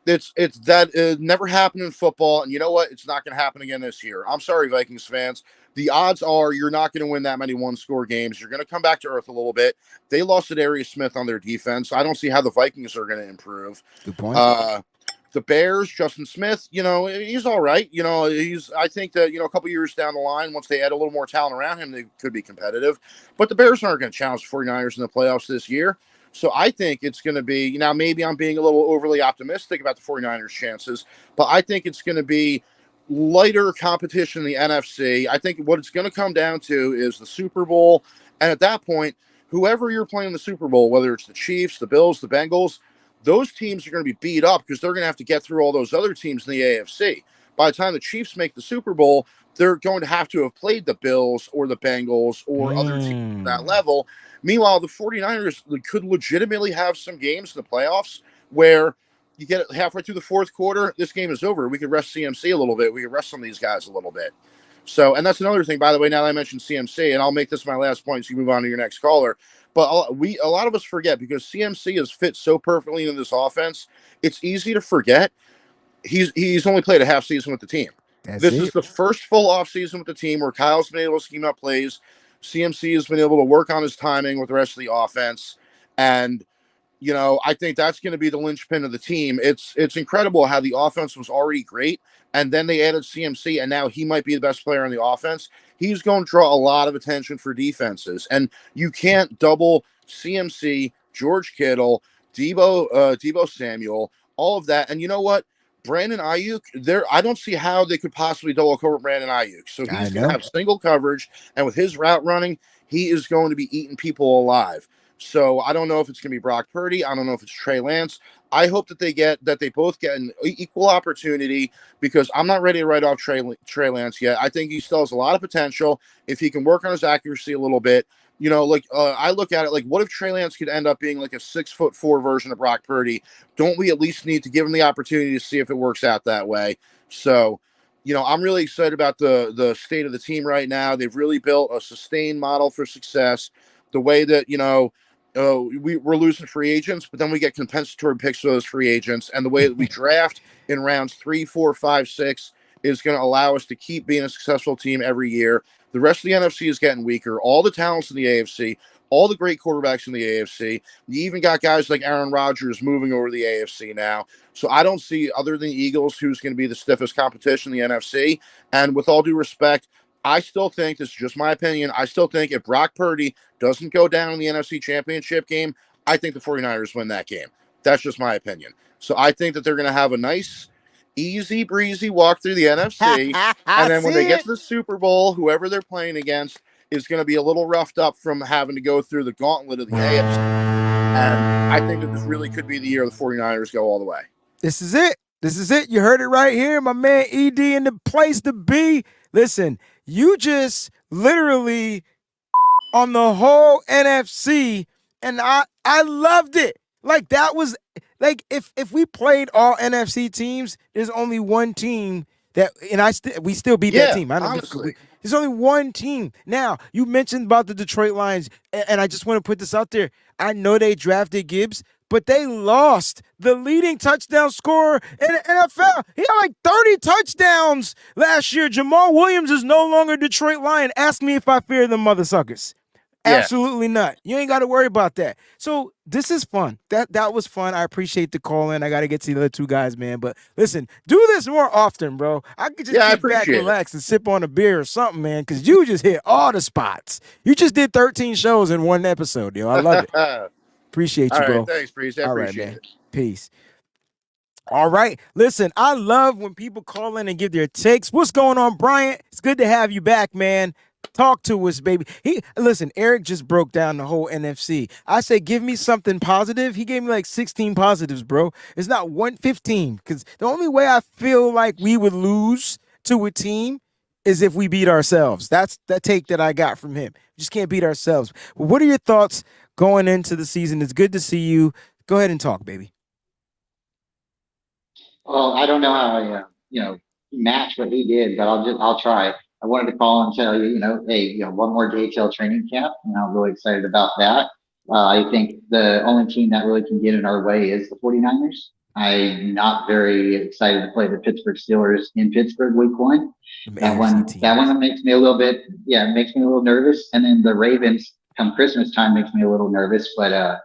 [SPEAKER 6] It never happened in football, and you know what? It's not going to happen again this year. I'm sorry, Vikings fans. The odds are you're not going to win that many one-score games. You're going to come back to earth a little bit. They lost at Darius Smith on their defense. I don't see how the Vikings are going to improve.
[SPEAKER 1] Good point.
[SPEAKER 6] The Bears, Justin Smith, he's all right. I think that, a couple years down the line, once they add a little more talent around him, they could be competitive. But the Bears aren't going to challenge the 49ers in the playoffs this year. So I think it's going to be, maybe I'm being a little overly optimistic about the 49ers' chances, but I think it's going to be lighter competition in the NFC. I think what it's going to come down to is the Super Bowl. And at that point, whoever you're playing in the Super Bowl, whether it's the Chiefs, the Bills, the Bengals, those teams are going to be beat up because they're going to have to get through all those other teams in the AFC. By the time the Chiefs make the Super Bowl, they're going to have to have played the Bills or the Bengals or other teams at that level. Meanwhile, the 49ers could legitimately have some games in the playoffs where You get it halfway through the fourth quarter, this game is over. We could rest CMC a little bit. We could rest some of these guys a little bit. So, and that's another thing, by the way, now that I mentioned CMC, and I'll make this my last point so you move on to your next caller. But a lot of us forget because CMC has fit so perfectly into this offense. It's easy to forget he's only played a half season with the team. This is the first full off season with the team where Kyle's been able to scheme out plays. CMC has been able to work on his timing with the rest of the offense, and I think that's going to be the linchpin of the team. It's incredible how the offense was already great, and then they added CMC, and now he might be the best player on the offense. He's going to draw a lot of attention for defenses, and you can't double CMC, George Kittle, Debo Samuel, all of that. And you know what? Brandon Ayuk, I don't see how they could possibly double cover Brandon Ayuk. So he's going to have single coverage, and with his route running, he is going to be eating people alive. So I don't know if it's going to be Brock Purdy. I don't know if it's Trey Lance. I hope that they both get an equal opportunity because I'm not ready to write off Trey Lance yet. I think he still has a lot of potential if he can work on his accuracy a little bit. I look at it like, what if Trey Lance could end up being like a 6'4" version of Brock Purdy? Don't we at least need to give him the opportunity to see if it works out that way? So, I'm really excited about the state of the team right now. They've really built a sustained model for success. The way that, we're losing free agents, but then we get compensatory picks for those free agents. And the way that we draft in rounds 3, 4, 5, 6 is going to allow us to keep being a successful team every year. The rest of the NFC is getting weaker. All the talents in the AFC, all the great quarterbacks in the AFC. You even got guys like Aaron Rodgers moving over to the AFC now. So I don't see, other than the Eagles, who's going to be the stiffest competition in the NFC. And with all due respect, I still think, this is just my opinion, I still think if Brock Purdy doesn't go down in the NFC Championship game, I think the 49ers win that game. That's just my opinion. So I think that they're going to have a nice, easy breezy walk through the NFC. And then when they get to the Super Bowl, whoever they're playing against is going to be a little roughed up from having to go through the gauntlet of the AFC. And I think that this really could be the year the 49ers go all the way.
[SPEAKER 1] This is it. This is it. You heard it right here. My man ED in the place to be. Listen, you just literally on the whole NFC, and I loved it. Like, that was like, if we played all NFC teams, there's only one team that, and we still beat that team.
[SPEAKER 6] Honestly.
[SPEAKER 1] There's only one team. Now, you mentioned about the Detroit Lions, and I just want to put this out there. I know they drafted Gibbs, but they lost the leading touchdown scorer in the NFL. He had like 30 touchdowns last year. Jamal Williams is no longer Detroit Lion. Ask me if I fear them mother suckers. Yeah. Absolutely not. You ain't got to worry about that. So this is fun. That was fun. I appreciate the call in. I got to get to the other two guys, man. But listen, do this more often, bro. I could just sit back, relax, and sip on a beer or something, man, because you just hit all the spots. You just did 13 shows in one episode, yo. I love it. Appreciate you, bro.
[SPEAKER 6] Right, thanks, Breeze. I appreciate it.
[SPEAKER 1] Peace. All right. Listen, I love when people call in and give their takes. What's going on, Bryant? It's good to have you back, man. Talk to us, baby. Listen, Eric just broke down the whole NFC. I said, give me something positive. He gave me like 16 positives, bro. It's not 115, because the only way I feel like we would lose to a team is if we beat ourselves. That's the take that I got from him. We just can't beat ourselves. But what are your thoughts going into the season? It's good to see you. Go ahead and talk, baby.
[SPEAKER 7] Well, I don't know how I, match what he did, but I'll try. I wanted to call and tell you, hey, one more day till training camp, and I'm really excited about that. I think the only team that really can get in our way is the 49ers. I'm not very excited to play the Pittsburgh Steelers in Pittsburgh week 1. That one makes me a little bit, makes me a little nervous. And then the Ravens come Christmas time makes me a little nervous. But I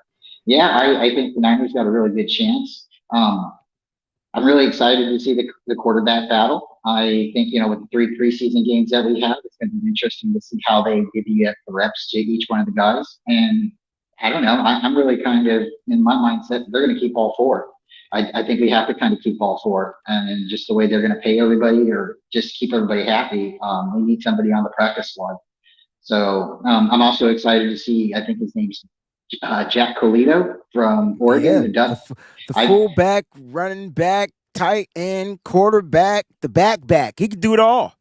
[SPEAKER 7] think the Niners got a really good chance. I'm really excited to see the quarterback battle. I think, with the 3 preseason games that we have, it's going to be interesting to see how they divvy up the reps to each one of the guys. And I don't know, I'm really kind of in my mindset, they're going to keep all 4. I think we have to kind of keep all 4. And just the way they're going to pay everybody or just keep everybody happy, we need somebody on the practice squad. So I'm also excited to see, I think his name's Jack Colito from Oregon.
[SPEAKER 1] The fullback, running back, tight end, quarterback, the back. He could do it all.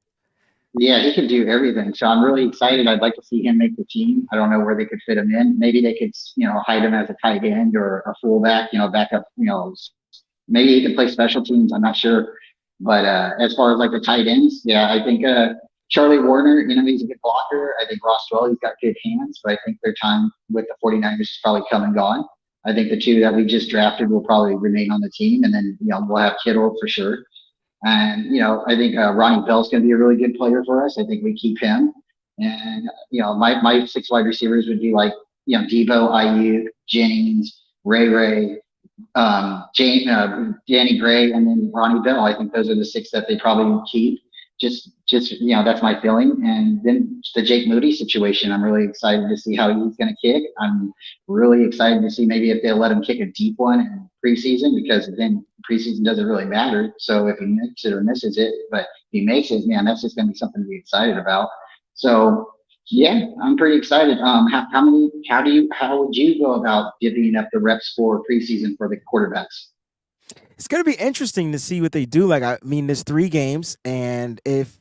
[SPEAKER 7] Yeah, he can do everything. So I'm really excited. I'd like to see him make the team. I don't know where they could fit him in. Maybe they could, hide him as a tight end or a fullback, back up, Maybe he can play special teams. I'm not sure. But as far as like the tight ends, yeah, I think Charlie Warner, he's a good blocker. I think Ross Dwelly's got good hands, but I think their time with the 49ers is probably come and gone. I think the two that we just drafted will probably remain on the team, and then we'll have Kittle for sure. And I think Ronnie Bell's going to be a really good player for us. I think we keep him. And my 6 wide receivers would be like Debo, Ayuk, Jennings, Ray, Danny Gray, and then Ronnie Bell. I think those are the 6 that they probably keep. Just that's my feeling. And then the Jake Moody situation, I'm really excited to see how he's going to kick. I'm really excited to see maybe if they'll let him kick a deep one in preseason, because then preseason doesn't really matter. So if he makes it or misses it, but if he makes it, man, that's just going to be something to be excited about. So yeah, I'm pretty excited. How would you go about divvying up the reps for preseason for the quarterbacks?
[SPEAKER 1] It's going to be interesting to see what they do. Like, I mean, there's 3 games, and if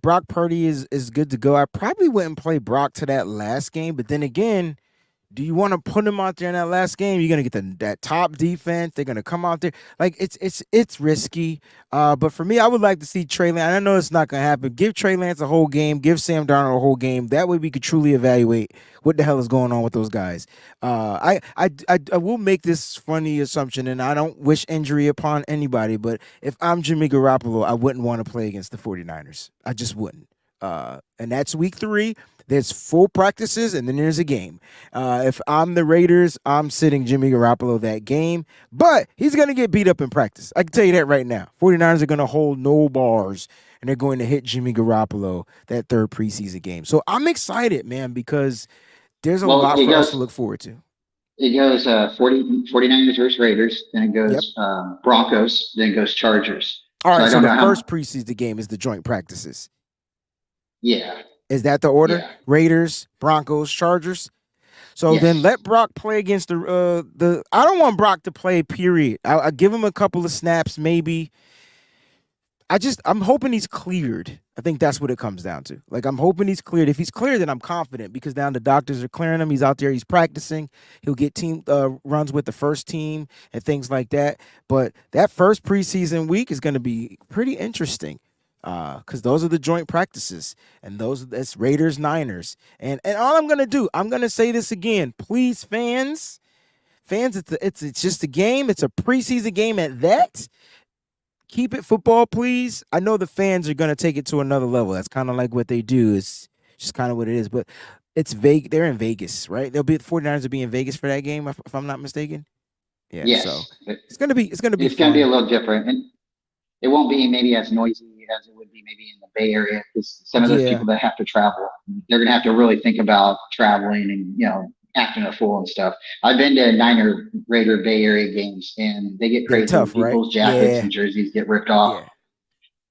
[SPEAKER 1] Brock Purdy is good to go, I probably wouldn't play Brock to that last game. But then again, do you want to put him out there in that last game? You're gonna get that top defense. They're gonna come out there like it's risky. But for me, I would like to see Trey Lance. I know it's not gonna happen. Give Trey Lance a whole game. Give Sam Darnold a whole game. That way, we could truly evaluate what the hell is going on with those guys. I will make this funny assumption, and I don't wish injury upon anybody. But if I'm Jimmy Garoppolo, I wouldn't want to play against the 49ers. I just wouldn't. And that's week 3. There's full practices, and then there's a game. If I'm the Raiders, I'm sitting Jimmy Garoppolo that game, but he's going to get beat up in practice. I can tell you that right now. 49ers are going to hold no bars, and they're going to hit Jimmy Garoppolo that 3rd preseason game. So I'm excited, man, because there's a lot for us to look forward to.
[SPEAKER 7] It goes 49ers versus Raiders, then it goes Broncos, then it goes Chargers.
[SPEAKER 1] All right, so the first preseason game is the joint practices.
[SPEAKER 7] Yeah.
[SPEAKER 1] Is that the order?
[SPEAKER 7] Yeah.
[SPEAKER 1] Raiders, Broncos, Chargers. So then let Brock play against the. I don't want Brock to play. Period. I give him a couple of snaps, maybe. I'm hoping he's cleared. I think that's what it comes down to. Like, I'm hoping he's cleared. If he's cleared, then I'm confident, because now the doctors are clearing him. He's out there. He's practicing. He'll get team runs with the first team and things like that. But that first preseason week is going to be pretty interesting. Because those are the joint practices, and that's Raiders, Niners, and all I'm gonna do, I'm gonna say this again, please, fans, it's just a game, it's a preseason game at that. Keep it football, please. I know the fans are gonna take it to another level. That's kind of like what they do. It's just kind of what it is, but it's vague. They're in Vegas, right? The 49ers will be in Vegas for that game, if I'm not mistaken. Yeah.
[SPEAKER 7] Yes.
[SPEAKER 1] So it's gonna be
[SPEAKER 7] it's gonna be a little different, and it won't be maybe as noisy as it would be maybe in the Bay Area, because some of those people that have to travel, they're going to have to really think about traveling and, acting a fool and stuff. I've been to Niner Raider Bay Area games, and they get crazy.
[SPEAKER 1] Tough,
[SPEAKER 7] people's
[SPEAKER 1] right?
[SPEAKER 7] jackets and jerseys get ripped off.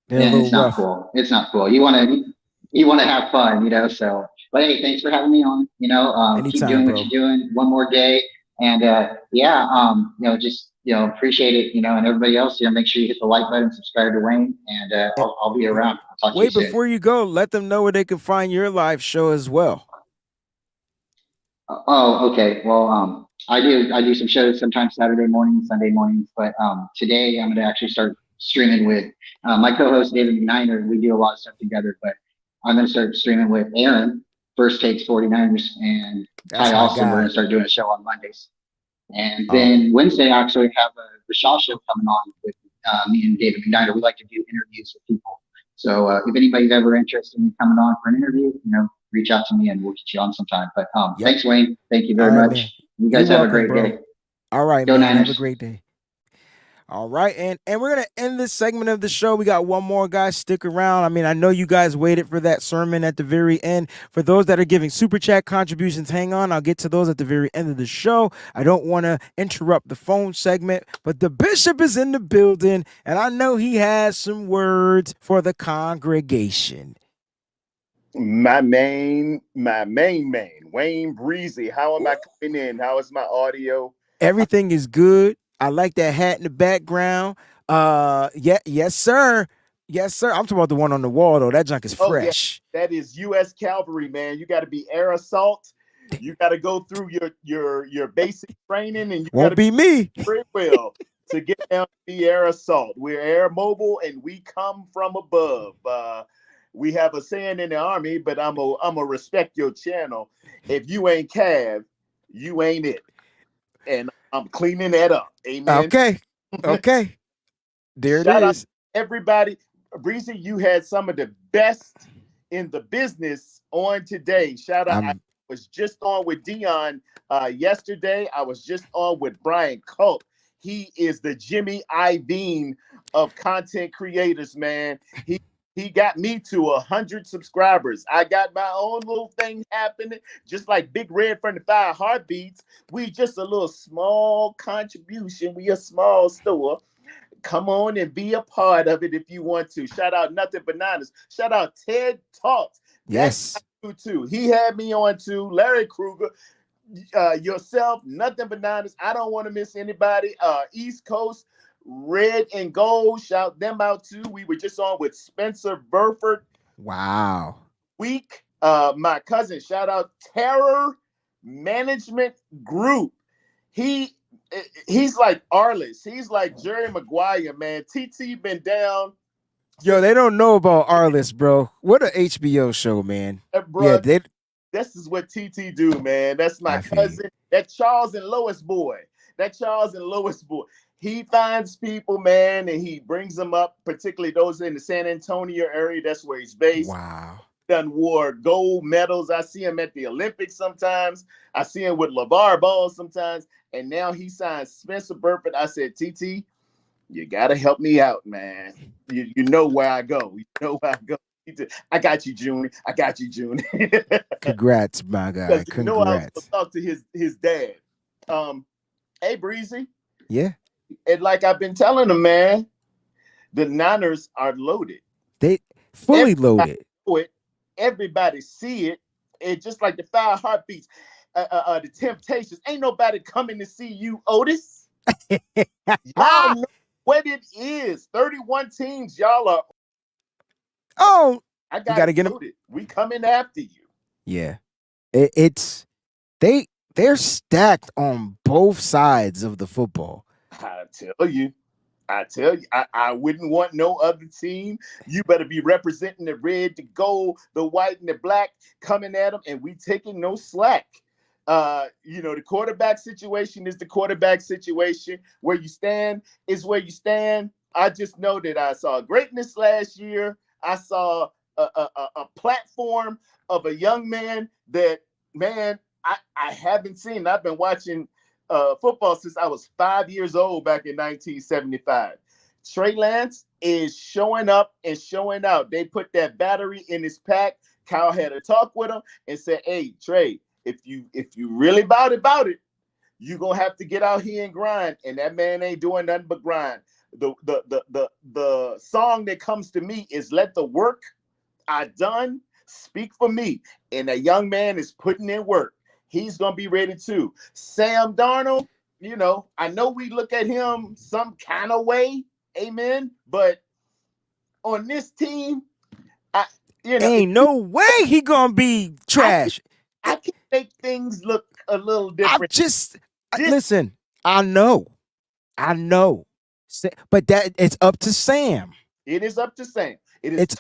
[SPEAKER 1] Yeah.
[SPEAKER 7] And it's not cool. It's not cool. You want to have fun, so, but hey, thanks for having me on,
[SPEAKER 1] Anytime,
[SPEAKER 7] keep doing
[SPEAKER 1] bro.
[SPEAKER 7] what you're doing. One more day. And, just, appreciate it, and everybody else, make sure you hit the like button, subscribe to Wayne, and I'll be around. I'll talk to you soon.
[SPEAKER 1] Before you go, let them know where they can find your live show as well.
[SPEAKER 7] Oh, okay. Well, I do some shows sometimes Saturday mornings, Sunday mornings, but today I'm going to actually start streaming with my co-host David McNiner. We do a lot of stuff together, but I'm going to start streaming with Aaron, First Takes 49ers, and Ty Austin. We're going to start doing a show on Mondays. And then Wednesday, I actually have a Rashad show coming on with me and David McNiner. We like to do interviews with people. So if anybody's ever interested in coming on for an interview, reach out to me and we'll get you on sometime. But thanks, Wayne. Thank you very much. Man. You guys have a great day.
[SPEAKER 1] All right,
[SPEAKER 7] Go
[SPEAKER 1] man.
[SPEAKER 7] Niners.
[SPEAKER 1] Have a great day. All right, and we're going to end this segment of the show. We got one more, guys. Stick around. I mean, I know you guys waited for that sermon at the very end. For those that are giving Super Chat contributions, hang on. I'll get to those at the very end of the show. I don't want to interrupt the phone segment, but the bishop is in the building, and I know he has some words for the congregation.
[SPEAKER 8] My main man, Wayne Breezy. How am I coming in? How is my audio?
[SPEAKER 1] Everything is good. I like that hat in the background. Yes, sir. Yes, sir. I'm talking about the one on the wall, though. That junk is fresh.
[SPEAKER 8] Yeah. That is U.S. Cavalry, man. You got to be air assault. You got to go through your basic training, and you
[SPEAKER 1] won't be me.
[SPEAKER 8] Very well. to get down the air assault. We're air mobile and we come from above. We have a saying in the Army, but I'm a respect your channel. If you ain't Cav, you ain't it. And I'm cleaning that up. Amen.
[SPEAKER 1] Okay. Okay. There it
[SPEAKER 8] Shout out
[SPEAKER 1] is.
[SPEAKER 8] to everybody. Breezy, you had some of the best in the business on today. Shout out. I was just on with Dion yesterday. I was just on with Brian Culp. He is the Jimmy Iovine of content creators, man. He got me to 100 subscribers. I got my own little thing happening, just like Big Red from the Five Heartbeats. We just a little small contribution. We a small store. Come on and be a part of it if you want to. Shout out Nothing Bananas. Shout out Ted Talks.
[SPEAKER 1] Yes.
[SPEAKER 8] That's too. He had me on too. Larry Kruger, yourself, Nothing Bananas. I don't want to miss anybody. East Coast, Red and Gold. Shout them out too. We were just on with Spencer Burford.
[SPEAKER 1] Wow.
[SPEAKER 8] Week. My cousin, shout out Terror Management Group. He's like Arliss. He's like Jerry Maguire, man. TT been down.
[SPEAKER 1] Yo, they don't know about Arliss, bro. What a HBO show, man.
[SPEAKER 8] Bro,
[SPEAKER 1] yeah,
[SPEAKER 8] this is what TT do, man. That's my cousin. That Charles and Lois boy. He finds people, man, and he brings them up, particularly those in the San Antonio area. That's where he's based.
[SPEAKER 1] Wow.
[SPEAKER 8] Done wore gold medals. I see him at the Olympics sometimes. I see him with LeVar Ball sometimes. And now he signed Spencer Burford. I said, TT, you got to help me out, man. You know where I go. You know where I go. I got you, June. I got you, June.
[SPEAKER 1] Congrats, my guy. Congrats.
[SPEAKER 8] You know I was going to talk to his dad. Hey, Breezy.
[SPEAKER 1] Yeah.
[SPEAKER 8] And like I've been telling him, man, the Niners are loaded.
[SPEAKER 1] They fully loaded.
[SPEAKER 8] Everybody see it. It's just like the Five Heartbeats, the Temptations. Ain't nobody coming to see you, Otis. Y'all know what it is. 31 teams. Y'all are.
[SPEAKER 1] Oh,
[SPEAKER 8] I gotta get it. We coming after you.
[SPEAKER 1] Yeah, they're stacked on both sides of the football.
[SPEAKER 8] I tell you, I wouldn't want no other team. You better be representing the red, the gold, the white, and the black coming at them, and we taking no slack. The quarterback situation is the quarterback situation. Where you stand is where you stand. I just know that I saw greatness last year. I saw a platform of a young man that, man, I haven't seen. I've been watching football since I was 5 years old back in 1975. Trey Lance is showing up and showing out. They put that battery in his pack. Kyle had a talk with him and said, hey, Trey, if you really about it, you're going to have to get out here and grind. And that man ain't doing nothing but grind. The song that comes to me is Let the Work I Done Speak for Me. And that young man is putting in work. He's going to be ready too. Sam Darnold, I know we look at him some kind of way, amen, but on this team,
[SPEAKER 1] ain't no way he going to be trash.
[SPEAKER 8] I can make things look a little different.
[SPEAKER 1] Listen, I know, but that it's up to Sam.
[SPEAKER 8] It is up to Sam.
[SPEAKER 1] It's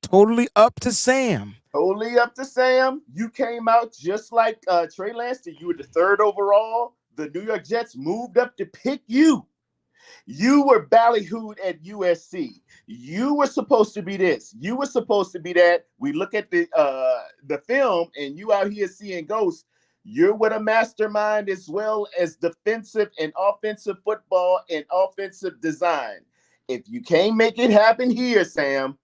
[SPEAKER 1] totally up to Sam.
[SPEAKER 8] Totally up to Sam. You came out just like Trey Lance. You were the 3rd overall. The New York Jets moved up to pick you. You were ballyhooed at USC. You were supposed to be this. You were supposed to be that. We look at the film, and you out here seeing ghosts. You're with a mastermind as well as defensive and offensive football and offensive design. If you can't make it happen here, Sam,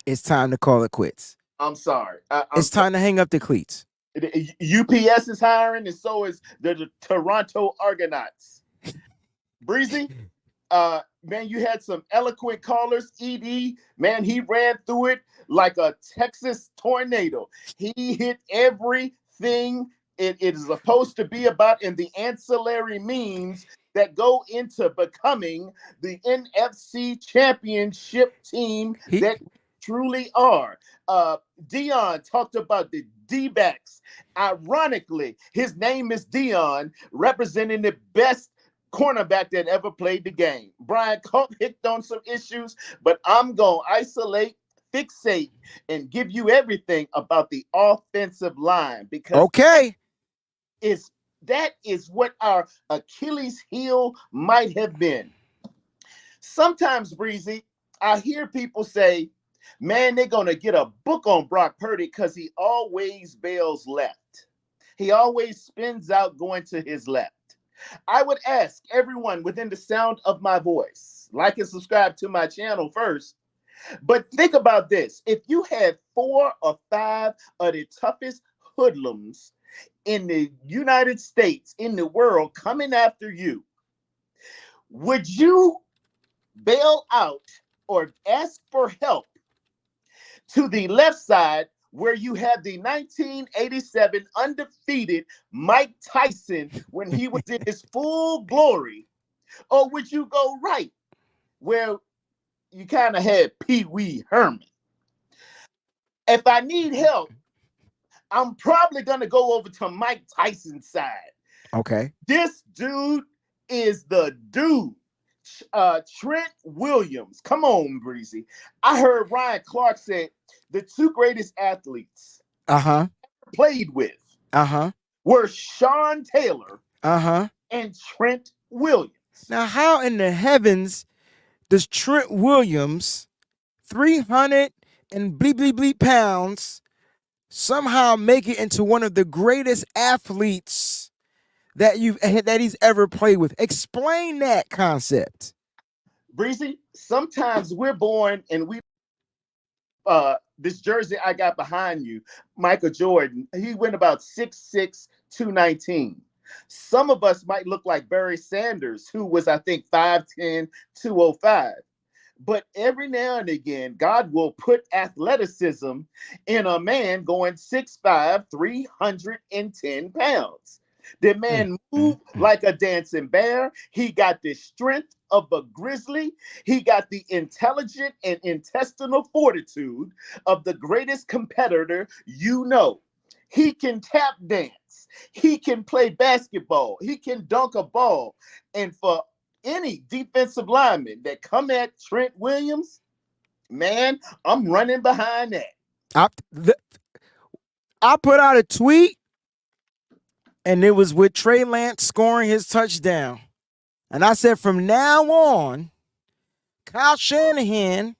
[SPEAKER 1] it's time to call it quits.
[SPEAKER 8] I'm sorry.
[SPEAKER 1] It's time to hang up the cleats.
[SPEAKER 8] UPS is hiring, and so is the Toronto Argonauts. Breezy, man, you had some eloquent callers. ED, man, he ran through it like a Texas tornado. He hit everything it is supposed to be about in the ancillary means that go into becoming the NFC championship team that truly are. Dion talked about the D-backs. Ironically, his name is Dion, representing the best cornerback that ever played the game. Brian Cook hit on some issues, but I'm going to isolate, fixate, and give you everything about the offensive line because that is what our Achilles heel might have been. Sometimes, Breezy, I hear people say, man, they're going to get a book on Brock Purdy because he always bails left. He always spins out going to his left. I would ask everyone within the sound of my voice, like and subscribe to my channel first. But think about this. If you had 4 or 5 of the toughest hoodlums in the United States, in the world, coming after you, would you bail out or ask for help to the left side where you have the 1987 undefeated Mike Tyson when he was in his full glory? Or would you go right where you kind of had Pee Wee Herman? If I need help, I'm probably going to go over to Mike Tyson's side.
[SPEAKER 1] Okay.
[SPEAKER 8] This dude is the dude. Trent Williams. Come on, Breezy. I heard Ryan Clark say the 2 greatest athletes played with were Sean Taylor and Trent Williams.
[SPEAKER 1] Now, how in the heavens does Trent Williams, 300 and bleep, bleep, bleep pounds, somehow make it into one of the greatest athletes that he's ever played with? Explain that concept.
[SPEAKER 8] Breezy, sometimes we're born and we this jersey I got behind you, Michael Jordan, he went about 6'6", 219. Some of us might look like Barry Sanders, who was, I think, 5'10", 205. But every now and again, God will put athleticism in a man going 6'5", 310 pounds. The man moved like a dancing bear. He got the strength of a grizzly. He got the intelligent and intestinal fortitude of the greatest competitor you know. He can tap dance. He can play basketball. He can dunk a ball. And for any defensive lineman that come at Trent Williams, man, I'm running behind that.
[SPEAKER 1] I put out a tweet, and it was with Trey Lance scoring his touchdown. And I said, from now on, Kyle Shanahan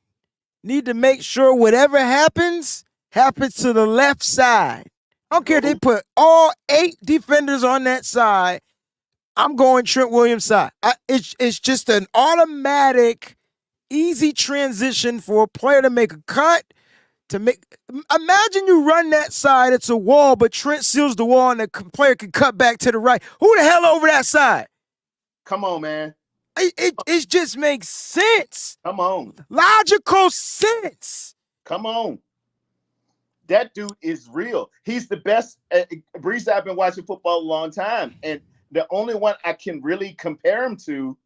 [SPEAKER 1] need to make sure whatever happens to the left side. I don't care if they put all 8 defenders on that side. I'm going Trent Williams' side. It's just an automatic, easy transition for a player to make a cut. Imagine you run that side, it's a wall, but Trent seals the wall and the player can cut back to the right. Who the hell over that side?
[SPEAKER 8] Come on, man.
[SPEAKER 1] It just makes sense.
[SPEAKER 8] Come on.
[SPEAKER 1] Logical sense.
[SPEAKER 8] Come on. That dude is real. He's the best. Breeze, I've been watching football a long time, and the only one I can really compare him to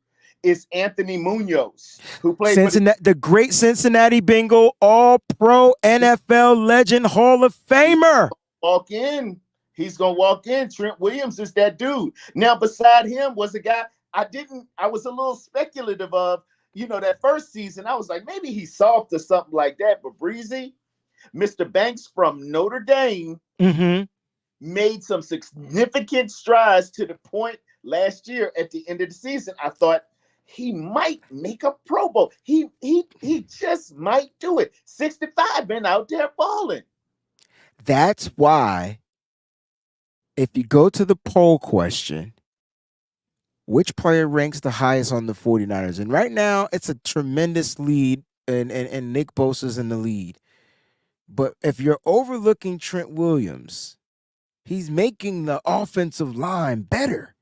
[SPEAKER 8] is Anthony Munoz, who played
[SPEAKER 1] the great Cincinnati Bengal, all-pro NFL legend, Hall of Famer.
[SPEAKER 8] Walk in. He's going to walk in. Trent Williams is that dude. Now, beside him was a guy I was a little speculative of, that first season. I was like, maybe he's soft or something like that. But Breezy, Mr. Banks from Notre Dame made some significant strides to the point last year at the end of the season. I thought, he might make a Pro Bowl. He just might do it. 65 been out there balling.
[SPEAKER 1] That's why, if you go to the poll question, which player ranks the highest on the 49ers? And right now, it's a tremendous lead, and Nick Bosa's in the lead. But if you're overlooking Trent Williams, he's making the offensive line better.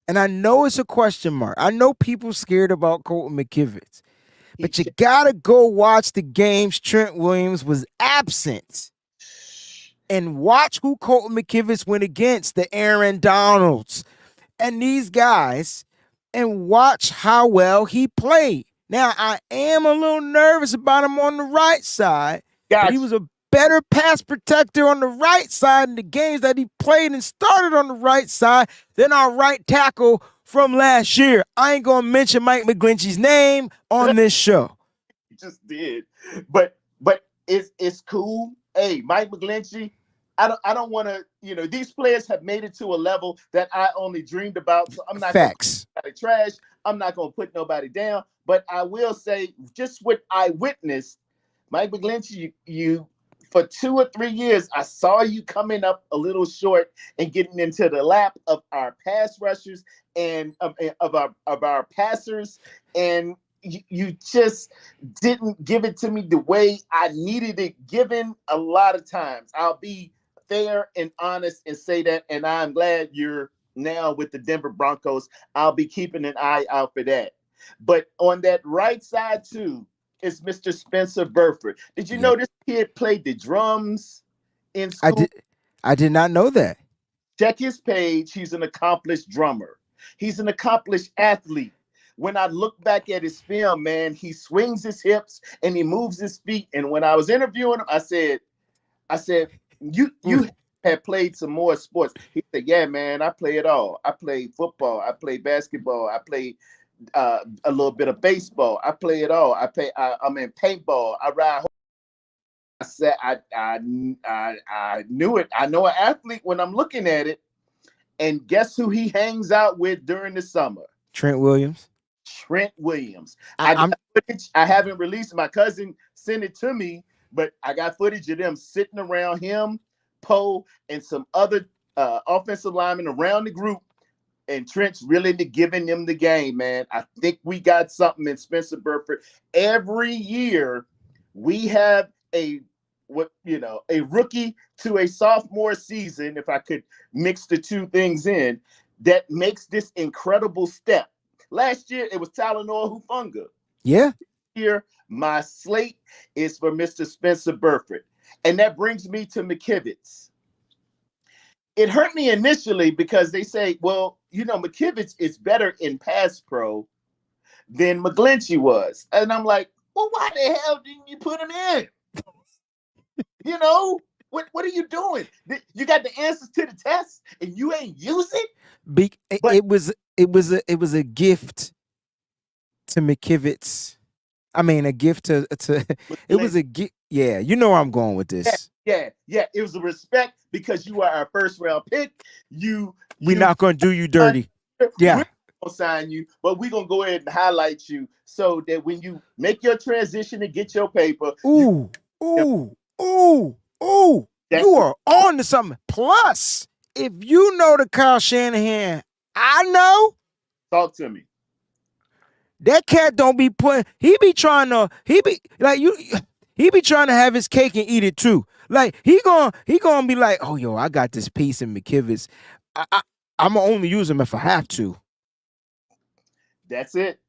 [SPEAKER 1] And I know it's a question mark. I know people scared about Colton McKivitz. But you got to go watch the games Trent Williams was absent. And watch who Colton McKivitz went against, the Aaron Donalds and these guys, and watch how well he played. Now, I am a little nervous about him on the right side. But he was a better pass protector on the right side in the games that he played and started on the right side than our right tackle from last year. I ain't gonna mention Mike McGlinchey's name on this show.
[SPEAKER 8] You just did, but it's cool. Hey, Mike McGlinchey, I don't want to. You know, these players have made it to a level that I only dreamed about. So I'm not
[SPEAKER 1] Facts.
[SPEAKER 8] gonna put nobody trash. I'm not gonna put nobody down. But I will say, just what I witnessed, Mike McGlinchey, you for 2 or 3 years, I saw you coming up a little short and getting into the lap of our pass rushers and of our passers, and you just didn't give it to me the way I needed it given a lot of times. I'll be fair and honest and say that, and I'm glad you're now with the Denver Broncos. I'll be keeping an eye out for that. But on that right side too is Mr. Spencer Burford. Did you know this kid played the drums in school?
[SPEAKER 1] I did not know that.
[SPEAKER 8] Check his page. He's an accomplished drummer. He's an accomplished athlete. When I look back at his film, man, he swings his hips and he moves his feet. And when I was interviewing him, I said, you have played some more sports. He said, yeah, man, I play it all. I play football. I play basketball. I play a little bit of baseball. I play it all. I'm in paintball. I ride. I said, I knew it. I know an athlete when I'm looking at it. And guess who he hangs out with during the summer?
[SPEAKER 1] Trent Williams.
[SPEAKER 8] Trent Williams. I got footage. I haven't released. My cousin sent it to me, but I got footage of them sitting around him, Poe, and some other offensive linemen around the group. And Trent's really giving them the game, man. I think we got something in Spencer Burford. Every year, we have a rookie to a sophomore season, if I could mix the two things in, that makes this incredible step. Last year, it was Talanoa Hufanga.
[SPEAKER 1] Yeah.
[SPEAKER 8] Here, my slate is for Mr. Spencer Burford. And that brings me to McKivitz. It hurt me initially because they say, well, McKivitz is better in pass pro than McGlinchey was. And I'm like, well, why the hell didn't you put him in? What are you doing? You got the answers to the test and you ain't use it?
[SPEAKER 1] It was a gift to McKivitz. I mean, a gift to it was a gift. Yeah, you know where I'm going with this.
[SPEAKER 8] Yeah. It was a respect because you are our first round pick.
[SPEAKER 1] We're not gonna do you dirty. Yeah.
[SPEAKER 8] We're gonna sign you, but we're gonna go ahead and highlight you so that when you make your transition and get your paper.
[SPEAKER 1] You are on to something. Plus, if you know the Kyle Shanahan, I know.
[SPEAKER 8] Talk to me.
[SPEAKER 1] That cat don't be putting. He be trying to have his cake and eat it too. Like he gonna be like, oh yo, I got this piece in McKivitz. I'm gonna only use him if I have to.
[SPEAKER 8] That's it.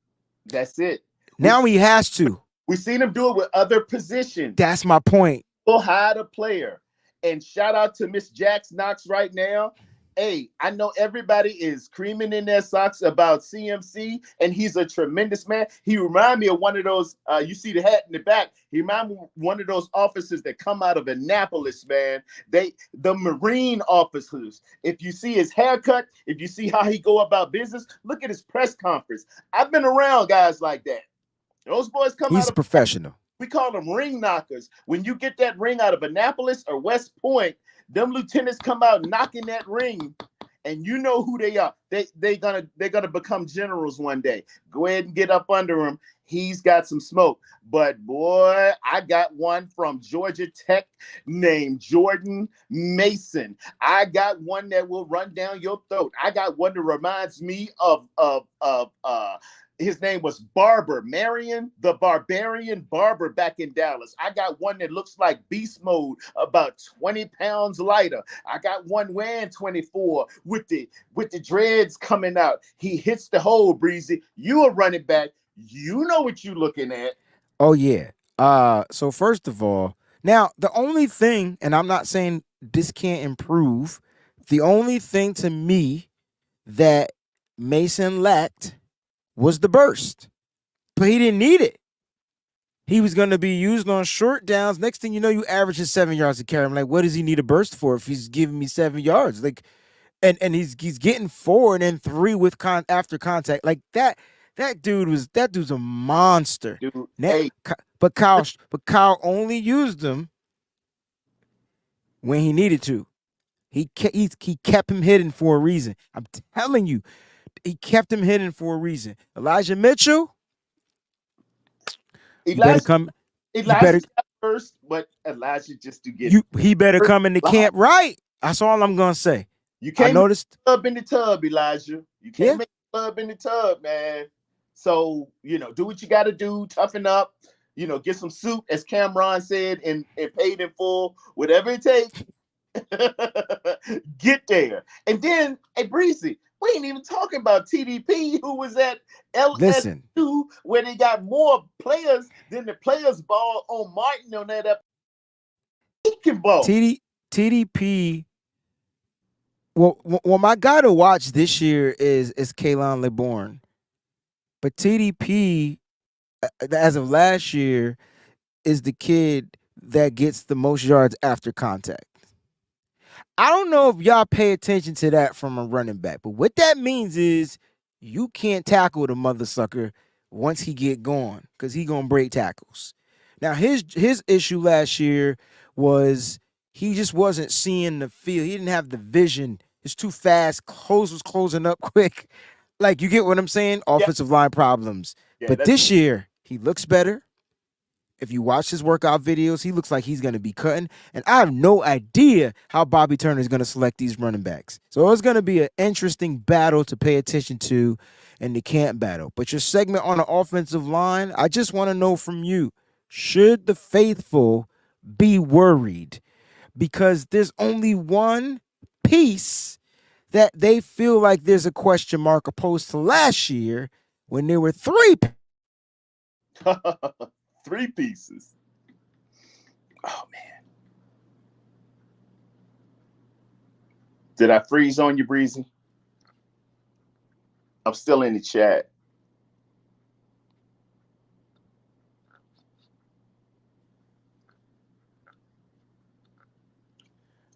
[SPEAKER 1] Now he has to.
[SPEAKER 8] We've seen him do it with other positions.
[SPEAKER 1] That's my point.
[SPEAKER 8] We'll hide a player. And shout out to Miss Jax Knox right now. Hey, I know everybody is creaming in their socks about CMC, and he's a tremendous man. He reminds me of one of those, you see the hat in the back. He reminds me of one of those officers that come out of Annapolis, man. The Marine officers. If you see his haircut, if you see how he go about business, look at his press conference. I've been around guys like that. Those boys come out.
[SPEAKER 1] He's a professional.
[SPEAKER 8] We call them ring knockers. When you get that ring out of Annapolis or West Point, them lieutenants come out knocking that ring, and you know who they are. They're gonna become generals one day. Go ahead and get up under him. He's got some smoke. But boy, I got one from Georgia Tech named Jordan Mason. I got one that will run down your throat. I got one that reminds me of his name was Barber, Marion the Barbarian Barber back in Dallas. I got one that looks like beast mode, about 20 pounds lighter. I got one weighing 24 with the dreads coming out. He hits the hole, Breezy. You a running back. You know what you looking at.
[SPEAKER 1] Oh, yeah. So first of all, now the only thing, and I'm not saying this can't improve, the only thing to me that Mason lacked was the burst, but he didn't need it. He was going to be used on short downs. Next thing you know, you average 7 yards a carry. I'm like, what does he need a burst for if he's giving me 7 yards? Like, and he's getting 4 and 3 with after contact like that. That dude's a monster.
[SPEAKER 8] Dude,
[SPEAKER 1] Now,
[SPEAKER 8] hey,
[SPEAKER 1] but Kyle only used him when he needed to. He kept him hidden for a reason. I'm telling you, he kept him hidden for a reason. Elijah Mitchell, you better
[SPEAKER 8] Elijah,
[SPEAKER 1] come. You better
[SPEAKER 8] Elijah's got first, but Elijah just to get
[SPEAKER 1] he better
[SPEAKER 8] first
[SPEAKER 1] come into
[SPEAKER 8] line.
[SPEAKER 1] camp right. That's all I'm gonna say.
[SPEAKER 8] You
[SPEAKER 1] I
[SPEAKER 8] can't make
[SPEAKER 1] noticed.
[SPEAKER 8] a tub in the tub, Elijah. You
[SPEAKER 1] Yeah,
[SPEAKER 8] can't make a tub in the tub, man. So, do what you got to do, toughen up, get some soup, as Cameron said, and paid in full, whatever it takes. Get there. And then, hey, Breezy, we ain't even talking about TDP, who was at
[SPEAKER 1] listen,
[SPEAKER 8] LSU, where they got more players than the players ball on Martin on that he can ball.
[SPEAKER 1] TDP. Well, my guy to watch this year is Kaylon LeBourne, but TDP, as of last year, is the kid that gets the most yards after contact. I don't know if y'all pay attention to that from a running back, but what that means is you can't tackle the mother sucker once he get going because he gonna break tackles. Now his issue last year was he just wasn't seeing the field. He didn't have the vision. It's too fast. Close was closing up quick. Like, you get what I'm saying?
[SPEAKER 8] Yeah,
[SPEAKER 1] Offensive line problems.
[SPEAKER 8] yeah,
[SPEAKER 1] But
[SPEAKER 8] that's
[SPEAKER 1] this year he looks better. If you watch his workout videos, he looks like he's going to be cutting. And I have no idea how Bobby Turner is going to select these running backs. So it's going to be an interesting battle to pay attention to in the camp battle. But your segment on the offensive line, I just want to know from you, should the faithful be worried? Because there's only one piece that they feel like there's a question mark opposed to last year when there were three.
[SPEAKER 8] three pieces. Oh man. Did I freeze on you, Breezy? I'm still in the chat.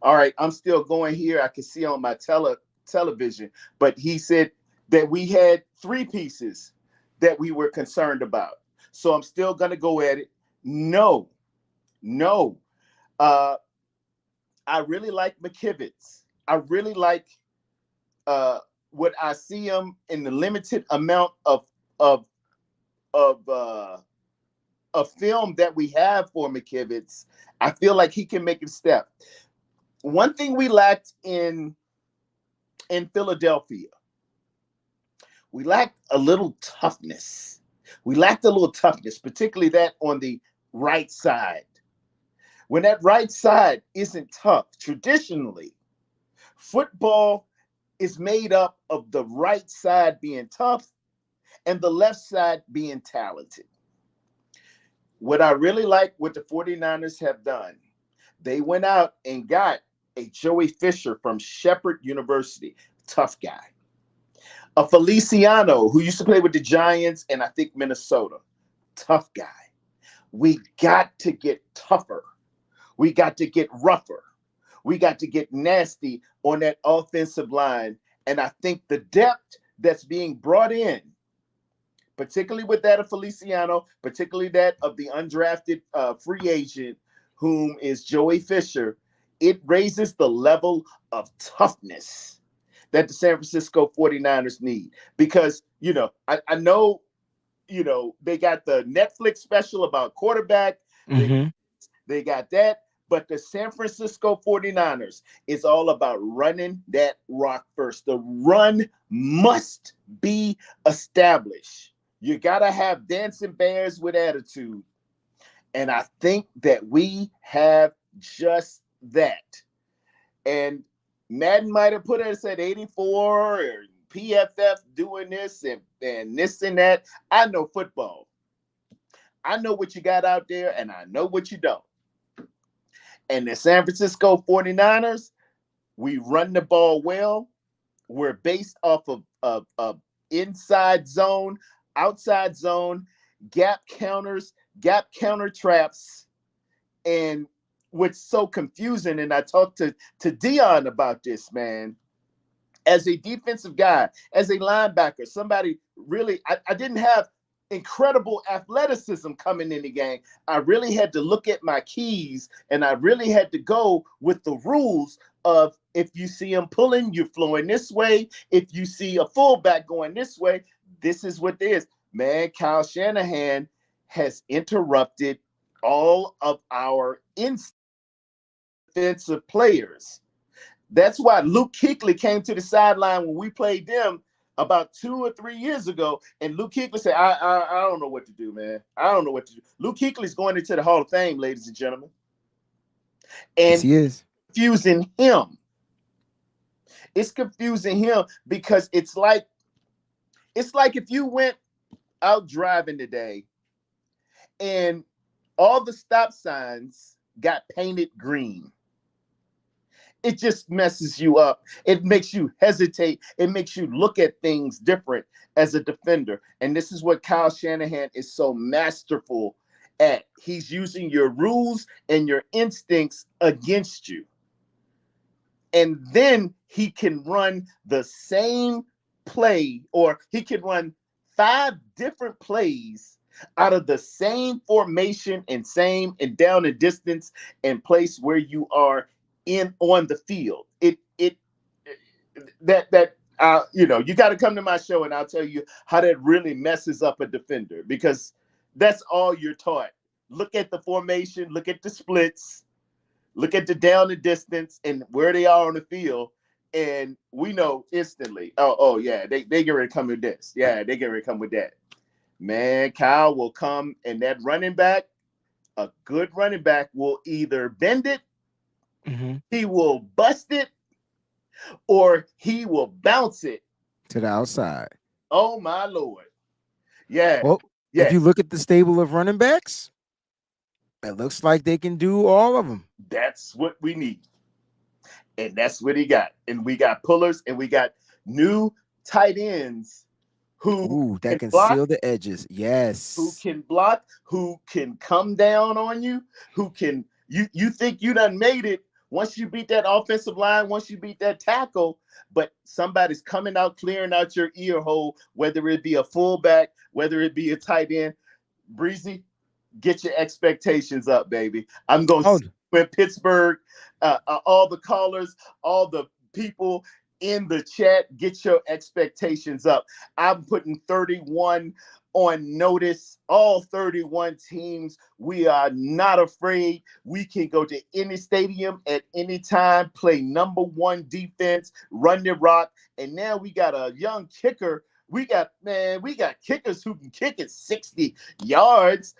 [SPEAKER 8] All right, I'm still going here. I can see on my television, but he said that we had three pieces that we were concerned about. So I'm still gonna go at it. No. I really like McKivitz. I really like what I see him in the limited amount of of uh, film that we have for McKivitz. I feel like he can make a step. One thing we lacked in Philadelphia, we lacked a little toughness. Particularly that on the right side. When that right side isn't tough, traditionally, football is made up of the right side being tough and the left side being talented. What I really like what the 49ers have done, they went out and got a Joey Fisher from Shepherd University, tough guy. A Feliciano who used to play with the Giants and I think Minnesota, tough guy. We got to get tougher. We got to get rougher. We got to get nasty on that offensive line. And I think the depth that's being brought in, particularly with that of Feliciano, particularly that of the undrafted free agent, whom is Joey Fisher, it raises the level of toughness that the San Francisco 49ers need. Because, I know, they got the Netflix special about quarterback.
[SPEAKER 1] Mm-hmm.
[SPEAKER 8] They got that. But the San Francisco 49ers is all about running that rock first. The run must be established. You got to have dancing bears with attitude. And I think that we have just that. And Madden might have put us at 84 or PFF doing this and this and that. I know football. I know what you got out there, and I know what you don't. And the San Francisco 49ers, we run the ball well. We're based off of inside zone, outside zone, gap counters, gap counter traps. And what's so confusing, and I talked to Dion about this, man, as a defensive guy, as a linebacker, somebody really, I didn't have incredible athleticism coming in the game. I really had to look at my keys, and I really had to go with the rules of, if you see him pulling, you're flowing this way. If you see a fullback going this way, this is what it is. Man, Kyle Shanahan has interrupted all of our defensive players. That's why Luke Kuechly came to the sideline when we played them about 2 or 3 years ago, and Luke Kuechly said, I don't know what to do, man. I don't know what to do. Luke Kuechly's going into the Hall of Fame, ladies and gentlemen. And
[SPEAKER 1] yes, he is.
[SPEAKER 8] confusing him. It's confusing him because it's like if you went out driving today and all the stop signs got painted green. It just messes you up. It makes you hesitate. It makes you look at things different as a defender. And this is what Kyle Shanahan is so masterful at. He's using your rules and your instincts against you. And then he can run the same play, or he can run 5 different plays out of the same formation and down and distance and place where you are on the field. You got to come to my show and I'll tell you how that really messes up a defender, because that's all you're taught. Look at the formation, look at the splits, look at the down and distance and where they are on the field, and we know instantly, oh yeah, they get ready to come with this. Yeah, they get ready to come with that. Man, Kyle will come, and that running back, a good running back, will either bend it, he will bust it, or he will bounce it
[SPEAKER 1] to the outside.
[SPEAKER 8] Oh my Lord. Yeah.
[SPEAKER 1] Well, if you look at the stable of running backs, it looks like they can do all of them.
[SPEAKER 8] That's what we need. And that's what he got. And we got pullers, and we got new tight ends who
[SPEAKER 1] that can
[SPEAKER 8] block,
[SPEAKER 1] seal the edges. Yes.
[SPEAKER 8] Who can block, who can come down on you, who can, you think you done made it once you beat that offensive line, once you beat that tackle, but somebody's coming out, clearing out your ear hole, whether it be a fullback, whether it be a tight end. Breezy, get your expectations up, baby. I'm going to see you in Pittsburgh. All the callers, all the people in the chat, get your expectations up. I'm putting 31 on notice. All 31 teams, we are not afraid. We can go to any stadium at any time, play number 1 defense, run the rock. And now we got a young kicker. We got kickers who can kick it 60 yards.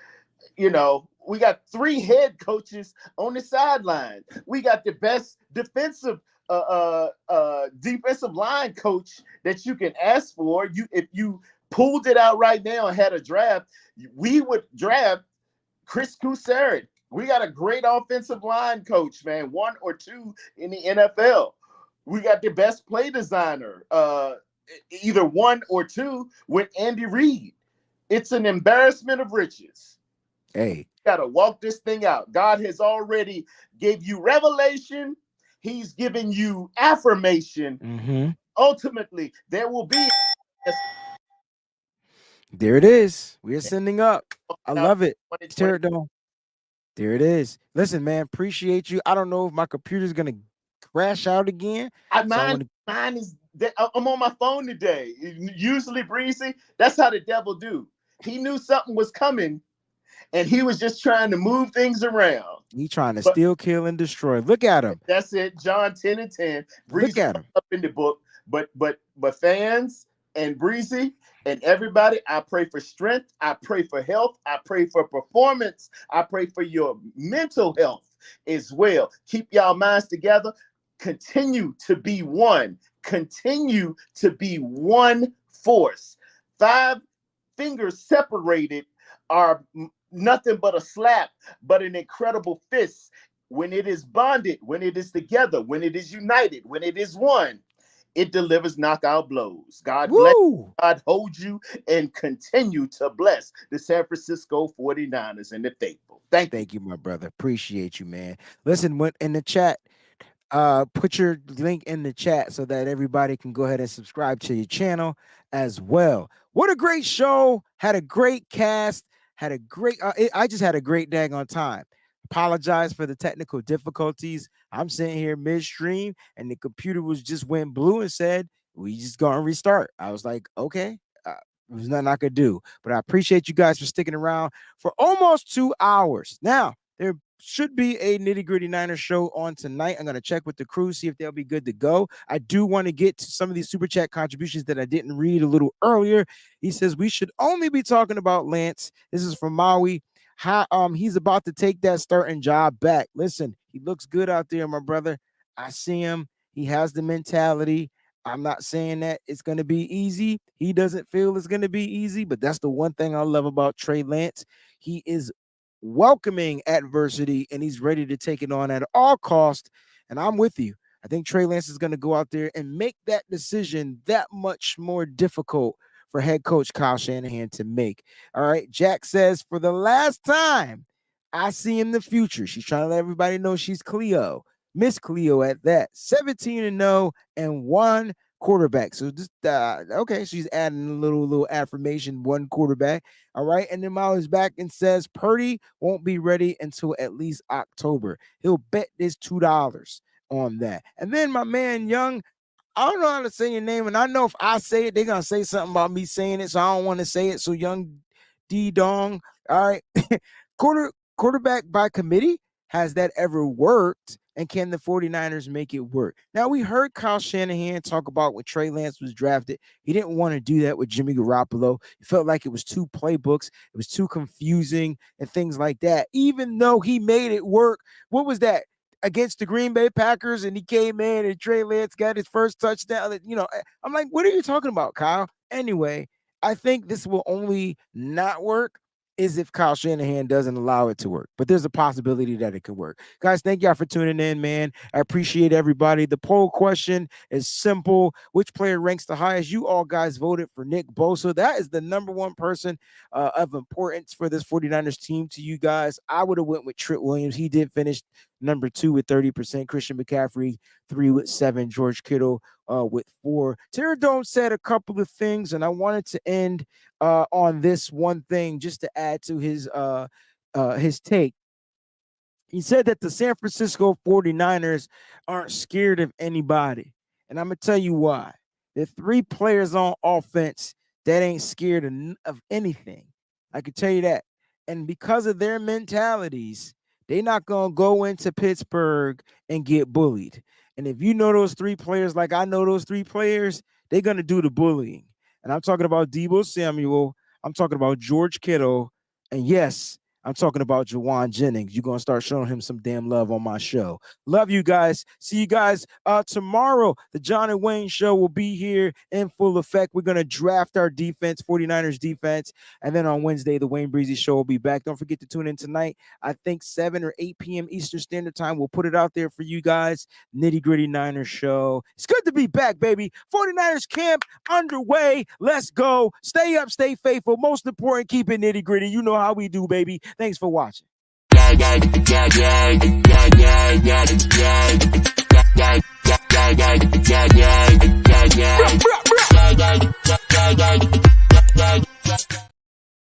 [SPEAKER 8] You know, we got 3 head coaches on the sideline. We got the best defensive line coach that you can ask for. If you pulled it out right now and had a draft, we would draft Chris Kusarik. We got a great offensive line coach, man, 1 or 2 in the NFL. We got the best play designer, either 1 or 2 with Andy Reid. It's an embarrassment of riches.
[SPEAKER 1] Hey,
[SPEAKER 8] got to walk this thing out. God has already gave you revelation. He's given you affirmation. Ultimately, there will be.
[SPEAKER 1] There it is. We are sending up. I love it. Tear it down. There it is. Listen, man, appreciate you. I don't know if my computer's going to crash out again.
[SPEAKER 8] Mine is. I'm on my phone today. Usually, Breezy, that's how the devil do. He knew something was coming, and he was just trying to move things around.
[SPEAKER 1] He trying to steal, kill, and destroy. Look at him.
[SPEAKER 8] That's it. John 10 and 10. Breezy
[SPEAKER 1] look at him
[SPEAKER 8] up in the book. But fans and Breezy and everybody, I pray for strength. I pray for health. I pray for performance. I pray for your mental health as well. Keep y'all minds together. Continue to be one. Continue to be one force. 5 fingers separated are nothing but a slap, but an incredible fist. When it is bonded, when it is together, when it is united, when it is one, it delivers knockout blows. God bless you. God hold you and continue to bless the San Francisco 49ers and the faithful. Thank
[SPEAKER 1] you, my brother. Appreciate you, man. Listen, in the chat, put your link in the chat so that everybody can go ahead and subscribe to your channel as well. What a great show. Had a great cast. Had a great, I just had a great daggone time. Apologize for the technical difficulties. I'm sitting here midstream and the computer just went blue and said, we just gonna restart. I was like, okay, there's nothing I could do. But I appreciate you guys for sticking around for almost 2 hours. Now, there should be a Nitty Gritty Niners show on tonight. I'm going to check with the crew, see if they'll be good to go. I do want to get to some of these super chat contributions that I didn't read a little earlier. He says we should only be talking about Lance. This is from Maui. He's about to take that starting job back. Listen, he looks good out there, my brother. I see him. He has the mentality. I'm not saying that it's going to be easy. He doesn't feel it's going to be easy, but that's the one thing I love about Trey Lance. He is welcoming adversity and he's ready to take it on at all costs. And I'm with you. I think Trey Lance is going to go out there and make that decision that much more difficult for head coach Kyle Shanahan to make. All right. Jack says, for the last time, I see in the future. She's trying to let everybody know she's Cleo. Miss Cleo at that. 17-0 and 1 quarterback. So just okay, she's adding a little affirmation, 1 quarterback. All right. And then Molly's back and says Purdy won't be ready until at least October. He'll bet this $2 on that. And then my man Young, I don't know how to say your name, and I know if I say it, they're gonna say something about me saying it, so I don't want to say it. So Young D Dong, all right. Quarterback by committee. Has that ever worked? And can the 49ers make it work? Now, we heard Kyle Shanahan talk about when Trey Lance was drafted. He didn't want to do that with Jimmy Garoppolo. He felt like it was 2 playbooks. It was too confusing and things like that. Even though he made it work, what was that? Against the Green Bay Packers, and he came in and Trey Lance got his first touchdown. You know, I'm like, what are you talking about, Kyle? Anyway, I think this will only not work is if Kyle Shanahan doesn't allow it to work. But there's a possibility that it could work. Guys, thank y'all for tuning in, man. I appreciate everybody. The poll question is simple. Which player ranks the highest? You all guys voted for Nick Bosa. That is the number 1 person of importance for this 49ers team to you guys. I would have went with Trent Williams. He did finish number 2 with 30%. Christian McCaffrey, 3 with 7. George Kittle with 4. Terradome said a couple of things, and I wanted to end on this one thing just to add to his take. He said that the San Francisco 49ers aren't scared of anybody. And I'm going to tell you why. There are 3 players on offense that ain't scared of anything. I can tell you that. And because of their mentalities, they're not going to go into Pittsburgh and get bullied. And if you know those 3 players like I know those 3 players, they're going to do the bullying. And I'm talking about Deebo Samuel. I'm talking about George Kittle. And yes, I'm talking about Jawan Jennings. You're going to start showing him some damn love on my show. Love you guys. See you guys tomorrow. The John and Wayne show will be here in full effect. We're going to draft our defense, 49ers defense. And then on Wednesday, the Wayne Breezy show will be back. Don't forget to tune in tonight. I think 7 or 8 p.m. Eastern Standard Time. We'll put it out there for you guys. Nitty Gritty Niners show. It's good to be back, baby. 49ers camp underway. Let's go. Stay up, stay faithful. Most important, keep it nitty gritty. You know how we do, baby. Thanks for watching.